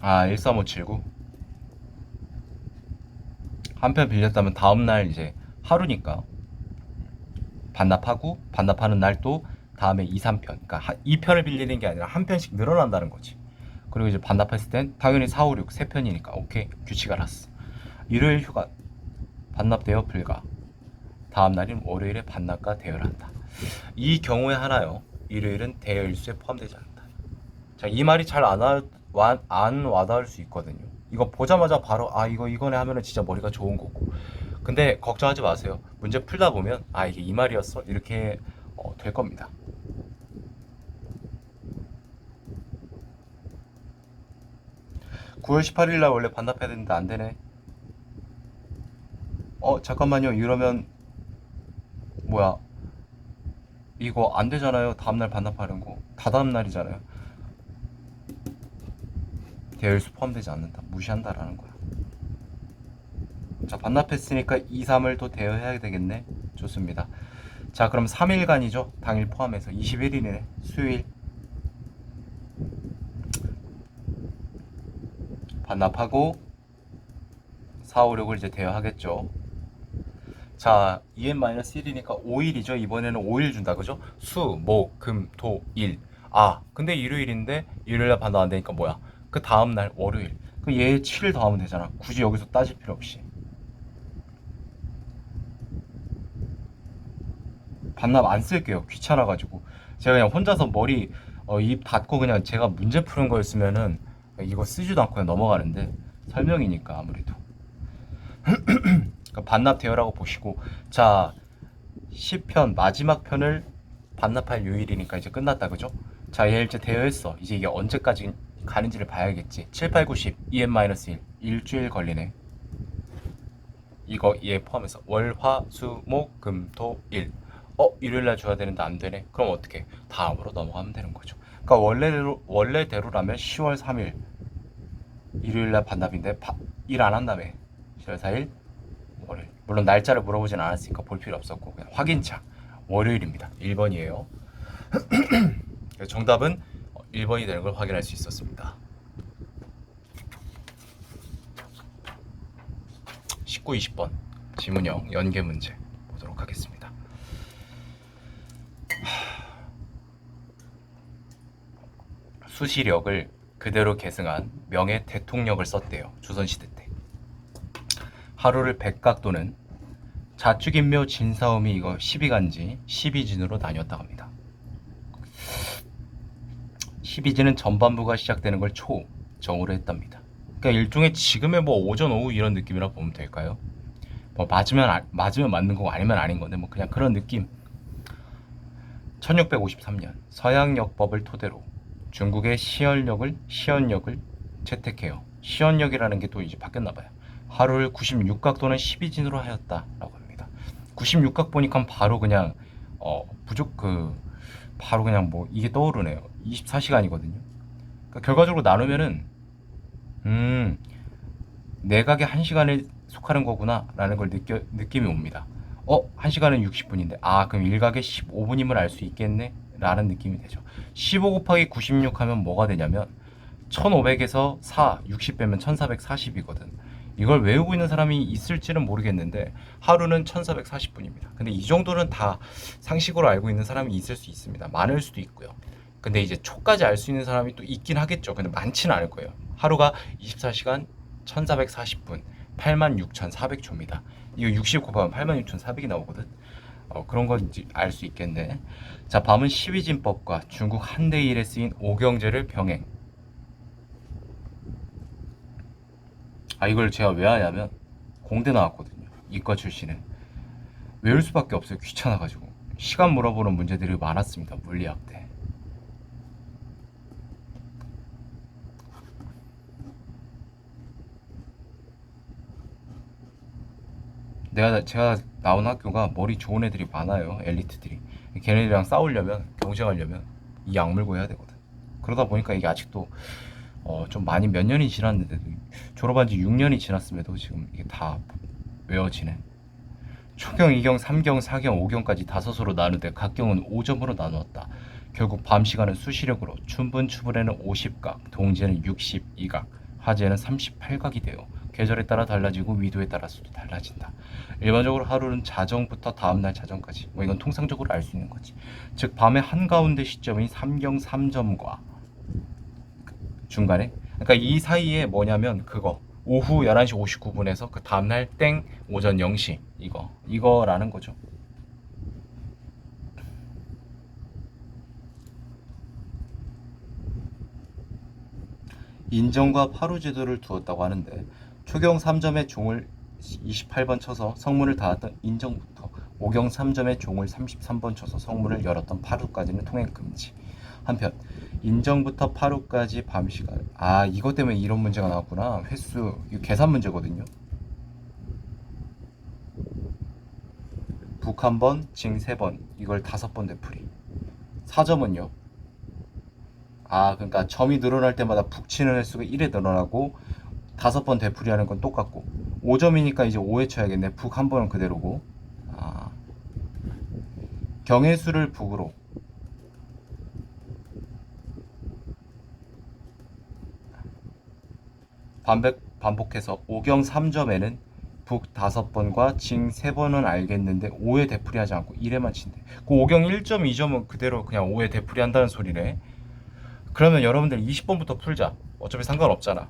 아, 13579. 한 편 빌렸다면 다음날 이제 하루니까 반납하고 반납하는 날 또 다음에 2, 3편. 그러니까 2편을 빌리는 게 아니라 한 편씩 늘어난다는 거지. 그리고 이제 반납했을 땐 당연히 4, 5, 6, 3편이니까 오케이. 규칙 알았어. 일요일 휴가 반납 대여 불가. 다음 날인 월요일에 반납과 대여를 한다. 이 경우에 하나요. 일요일은 대여 일수에 포함되지 않는다. 자, 이 말이 잘 안 와닿을 수 있거든요. 이거 보자마자 바로 아 이거네 하면은 진짜 머리가 좋은 거고. 근데 걱정하지 마세요. 문제 풀다 보면 아 이게 이 말이었어 이렇게 될 겁니다. (9월 18일) 날 원래 반납해야 되는데 안 되네. 잠깐만요. 이러면 뭐야? 이거 안 되잖아요. 다음날 반납하는 거. 다다음 날이잖아요. 대여일수 포함되지 않는다. 무시한다라는 거야. 자, 반납했으니까 2, 3을 또 대여해야 되겠네. 좋습니다. 자, 그럼 3일간이죠. 당일 포함해서 21일이네. 수요일. 반납하고 4, 5, 6을 이제 대여하겠죠. 자, 2n-1이니까 5일이죠. 이번에는 5일 준다. 그죠? 수, 목, 금, 토, 일. 아, 근데 일요일인데 일요일날 반납 안 되니까 뭐야? 그 다음날 월요일. 그럼 얘 7일 더하면 되잖아. 굳이 여기서 따질 필요 없이. 반납 안 쓸게요. 귀찮아가지고. 제가 그냥 혼자서 머리 입 닫고 그냥 제가 문제 푸는 거였으면은 이거 쓰지도 않고 그냥 넘어가는데 설명이니까 아무래도. 그러니까 반납 대여라고 보시고 자 10편 마지막 편을 반납할 요일이니까 이제 끝났다 그죠? 자 얘 이제 대여했어. 이제 이게 언제까지 가는지를 봐야겠지. 7, 8, 9, 10 2n-1 일주일 걸리네. 이거 얘 포함해서 월, 화, 수, 목, 금, 토, 일. 일요일날 줘야 되는데 안 되네. 그럼 어떻게? 다음으로 넘어가면 되는 거죠. 그러니까 원래대로라면 10월 3일 일요일날 반납인데 일 안 한다며. 10월 4일 월요일. 물론 날짜를 물어보진 않았으니까 볼 필요 없었고 그냥 확인차 월요일입니다. 1번이에요. 정답은 1번이 되는 걸 확인할 수 있었습니다. 19, 20번 지문형 연계 문제 보도록 하겠습니다. 수시력을 그대로 계승한 명예 대통령을 썼대요. 조선시대 때. 하루를 백각 또는 자축인묘 진사오미 이거 12간지 12진으로 나뉘었다고 합니다. 12진은 전반부가 시작되는 걸 초정으로 했답니다. 그러니까 일종의 지금의 뭐 오전 오후 이런 느낌이라 보면 될까요? 뭐 맞으면 맞는 거고 아니면 아닌 건데 뭐 그냥 그런 느낌. 1653년 서양역법을 토대로 중국의 시연력을 채택해요. 시연력이라는 게 또 이제 바뀌었나 봐요. 하루를 96각 또는 12진으로 하였다라고 합니다. 96각 보니까 바로 그냥 바로 그냥 뭐 이게 떠오르네요. 24시간이거든요. 그러니까 결과적으로 나누면은 내각에 1시간에 속하는 거구나 라는 걸 느낌이 옵니다. 1시간은 60분인데 그럼 일각에 15분임을 알 수 있겠네 라는 느낌이 되죠. 15 곱하기 96 하면 뭐가 되냐면 1500에서 60 빼면 1440이거든. 이걸 외우고 있는 사람이 있을지는 모르겠는데 하루는 1440분입니다. 근데 이 정도는 다 상식으로 알고 있는 사람이 있을 수 있습니다. 많을 수도 있고요. 근데 이제 초까지 알 수 있는 사람이 또 있긴 하겠죠. 근데 많지는 않을 거예요. 하루가 24시간 1440분 86,400초입니다. 이거 60 곱하면 86,400이 나오거든. 그런 건 알 수 있겠네. 자, 밤은 12진법과 중국 한대일에 쓰인 오경제를 병행. 이걸 제가 왜 하냐면 공대 나왔거든요. 이과 출신은. 외울 수밖에 없어요. 귀찮아가지고. 시간 물어보는 문제들이 많았습니다. 물리학 때. 제가 나온 학교가 머리 좋은 애들이 많아요. 엘리트들이. 걔네들이랑 싸우려면 경쟁하려면 이 악물고 해야 되거든. 그러다 보니까 이게 아직도 좀 많이 몇 년이 지났는데도 졸업한 지 6년이 지났음에도 지금 이게 다 외워지네. 초경, 2경, 3경, 4경, 5경까지 5수로 나누되 각 경은 5점으로 나누었다. 결국 밤 시간은 수시력으로 춘분, 추분에는 50각, 동지에는 62각 화재는 38각이 돼요. 계절에 따라 달라지고 위도에 따라서도 달라진다. 일반적으로 하루는 자정부터 다음날 자정까지. 뭐 이건 통상적으로 알 수 있는 거지. 즉 밤의 한가운데 시점인 삼경 3점과 중간에, 그러니까 이 사이에 뭐냐면 그거 오후 11시 59분에서 그 다음날 땡 오전 0시 이거라는 거죠. 인정과 파루 제도를 두었다고 하는데 초경 3점에 종을 28번 쳐서 성문을 닫았던 인정부터 오경 3점에 종을 33번 쳐서 성문을 열었던 파루까지는 통행 금지. 한편 인정부터 파루까지 밤 시간, 이것 때문에 이런 문제가 나왔구나. 횟수, 이거 계산 문제거든요. 북 한 번, 징 3번, 이걸 5번 되풀이. 4점은요? 그러니까 점이 늘어날 때마다 북 치는 횟수가 1에 늘어나고 5번 되풀이하는 건 똑같고, 5점이니까 이제 5회 쳐야겠네. 북 한 번은 그대로고. 경회수를 북으로, 반복해서 오경 3점에는 북 5번과 징 3번은 알겠는데 5회 되풀이 하지 않고 1회만 친대. 그 오경 1점, 2점은 그대로 그냥 5회 되풀이 한다는 소리네. 그러면 여러분들 20번부터 풀자. 어차피 상관없잖아.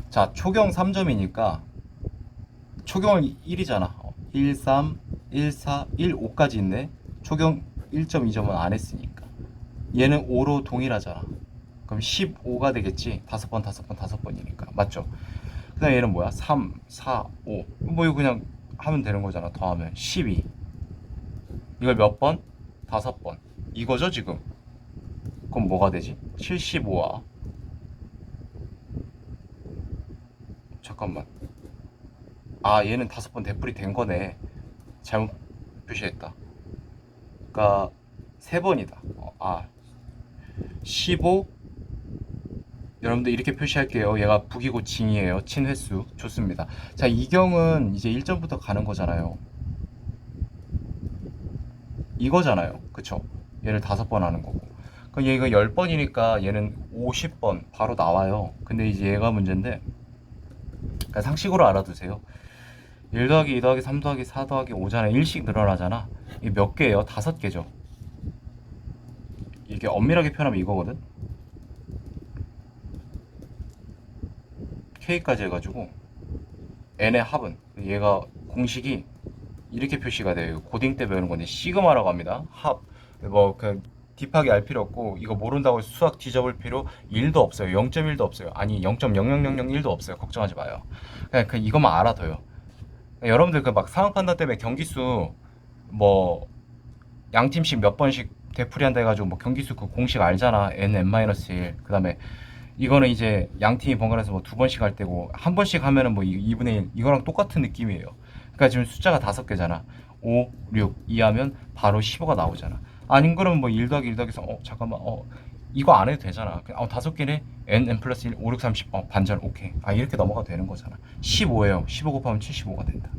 자, 초경 3점이니까 초경은 1이잖아. 1, 3, 1, 4, 1, 5까지 있네. 초경 1점, 2점은 안 했으니까. 얘는 5로 동일하잖아. 그럼 15가 되겠지. 5번, 5번, 5번이니까. 맞죠? 그 다음에 얘는 뭐야? 3, 4, 5. 뭐 이거 그냥 하면 되는 거잖아. 더하면 12. 이걸 몇 번? 5번. 이거죠, 지금? 그럼 뭐가 되지? 75와, 잠깐만. 얘는 5번 되풀이 된 거네. 잘못 표시했다. 그러니까 3번이다. 15. 여러분들 이렇게 표시할게요. 얘가 북이고 징이에요. 친 횟수. 좋습니다. 자, 이경은 이제 1점부터 가는 거잖아요. 이거잖아요. 그쵸? 얘를 5번 하는 거고. 그럼 얘가 10번이니까 얘는 50번 바로 나와요. 근데 이제 얘가 문제인데, 그러니까 상식으로 알아두세요. 1 더하기 2 더하기 3 더하기 4 더하기 5잖아. 1씩 늘어나잖아. 이게 몇 개예요? 5개죠. 이게 엄밀하게 표현하면 이거거든. K까지 해가지고 N의 합은, 얘가 공식이 이렇게 표시가 돼요. 고딩 때 배우는 건데 시그마라고 합니다. 합. 뭐 그 딥하게 알 필요 없고, 이거 모른다고 수학 뒤져볼 필요 1도 없어요. 0.1도 없어요. 아니 0.00001도 없어요. 걱정하지 마요. 그냥 이것만 알아둬요. 여러분들 그 막 상황 판단 때문에 경기수 뭐 양팀씩 몇 번씩 되풀이 한다 해가지고 뭐 경기수 그 공식 알잖아. n-1. 그 다음에 이거는 이제 양팀이 번갈아서 뭐 2번씩 할 때고, 한 번씩 하면은 뭐 2분의 1, 이거랑 똑같은 느낌이에요. 그러니까 지금 숫자가 5개잖아. 5, 6, 2 하면 바로 15가 나오잖아. 아닌 그러면 뭐 1 더하기 1 더하기 3, 잠깐만, 이거 안 해도 되잖아. 5개네? n 플러스 1, 5, 6, 30, 반절, 오케이. 이렇게 넘어가도 되는 거잖아. 15예요. 15 곱하면 75가 된다.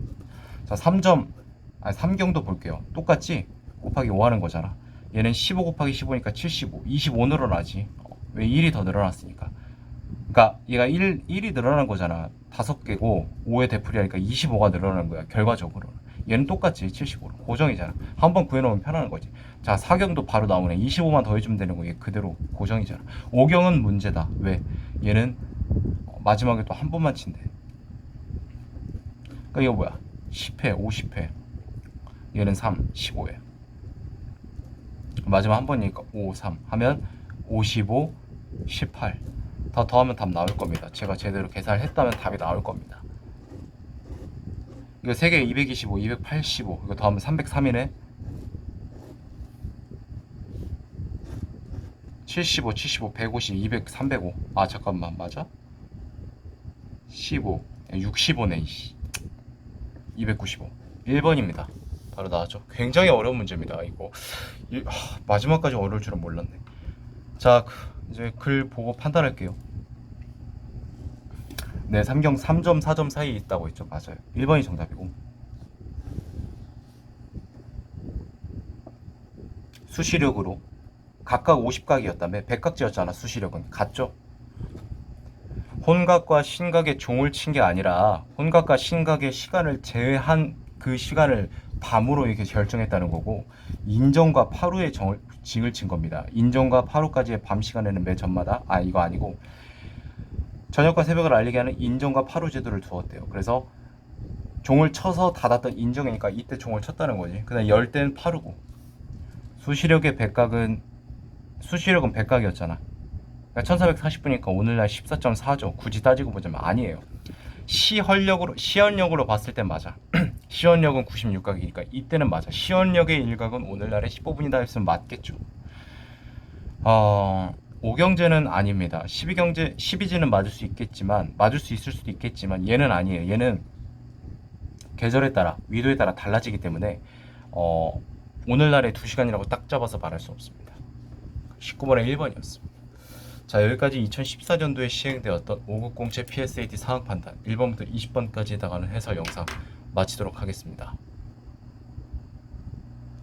자, 3경도 볼게요. 똑같지? 곱하기 5 하는 거잖아. 얘는 15 곱하기 15니까 75. 25 늘어나지. 왜 1이 더 늘어났으니까. 그러니까 얘가 1이 늘어난 거잖아. 5개고 5의 되풀이 하니까 25가 늘어나는 거야. 결과적으로. 얘는 똑같지. 75로. 고정이잖아. 한번 구해놓으면 편한 거지. 자, 4경도 바로 나오네. 25만 더해주면 되는 거. 얘 그대로 고정이잖아. 5경은 문제다. 왜? 얘는 마지막에 또 한 번만 친대. 그러니까 이거 뭐야? 10회, 50회. 얘는 3, 15회. 마지막 한 번이니까 5, 3 하면 55, 18. 더 더하면 답 나올 겁니다. 제가 제대로 계산을 했다면 답이 나올 겁니다. 이거 3개 225, 285. 이거 더하면 303이네. 75, 75, 150, 200, 305. 잠깐만, 맞아? 15, 65네. 295. 1번입니다. 바로 나왔죠. 굉장히 어려운 문제입니다. 이거 마지막까지 어려울 줄은 몰랐네. 자, 이제 글 보고 판단할게요. 네, 3경 3점, 4점 사이에 있다고 했죠. 맞아요. 1번이 정답이고. 수시력으로 각각 50각이었다며. 100각지였잖아. 수시력은 같죠? 혼각과 신각의 종을 친 게 아니라 혼각과 신각의 시간을 제한 그 시간을 밤으로 이렇게 결정했다는 거고, 인정과 파루의 징을 친 겁니다. 인정과 파루까지의 밤 시간에는 매 전마다 이거 아니고 저녁과 새벽을 알리게 하는 인정과 파루 제도를 두었대요. 그래서 종을 쳐서 닫았던 인정이니까 이때 종을 쳤다는 거지. 그다음 열 때는 파루고, 수시력의 백각은 수시력은 백각이었잖아. 그러니까 1440분이니까 오늘날 14.4죠. 굳이 따지고 보자면 아니에요. 시연력으로 봤을 땐 맞아. 시연력은 96각이니까 이때는 맞아. 시연력의 일각은 오늘날에 15분이다 했으면 맞겠죠. 5경제는 아닙니다. 12지는 맞을 수 있겠지만, 맞을 수 있을 수도 있겠지만 얘는 아니에요. 얘는 계절에 따라, 위도에 따라 달라지기 때문에 오늘날의 2시간이라고 딱 잡아서 말할 수 없습니다. 19번에 1번이었습니다. 자, 여기까지 2014년도에 시행되었던 5급 공채 PSAT 상황 판단 1번부터 20번까지 해당하는 해설 영상 마치도록 하겠습니다.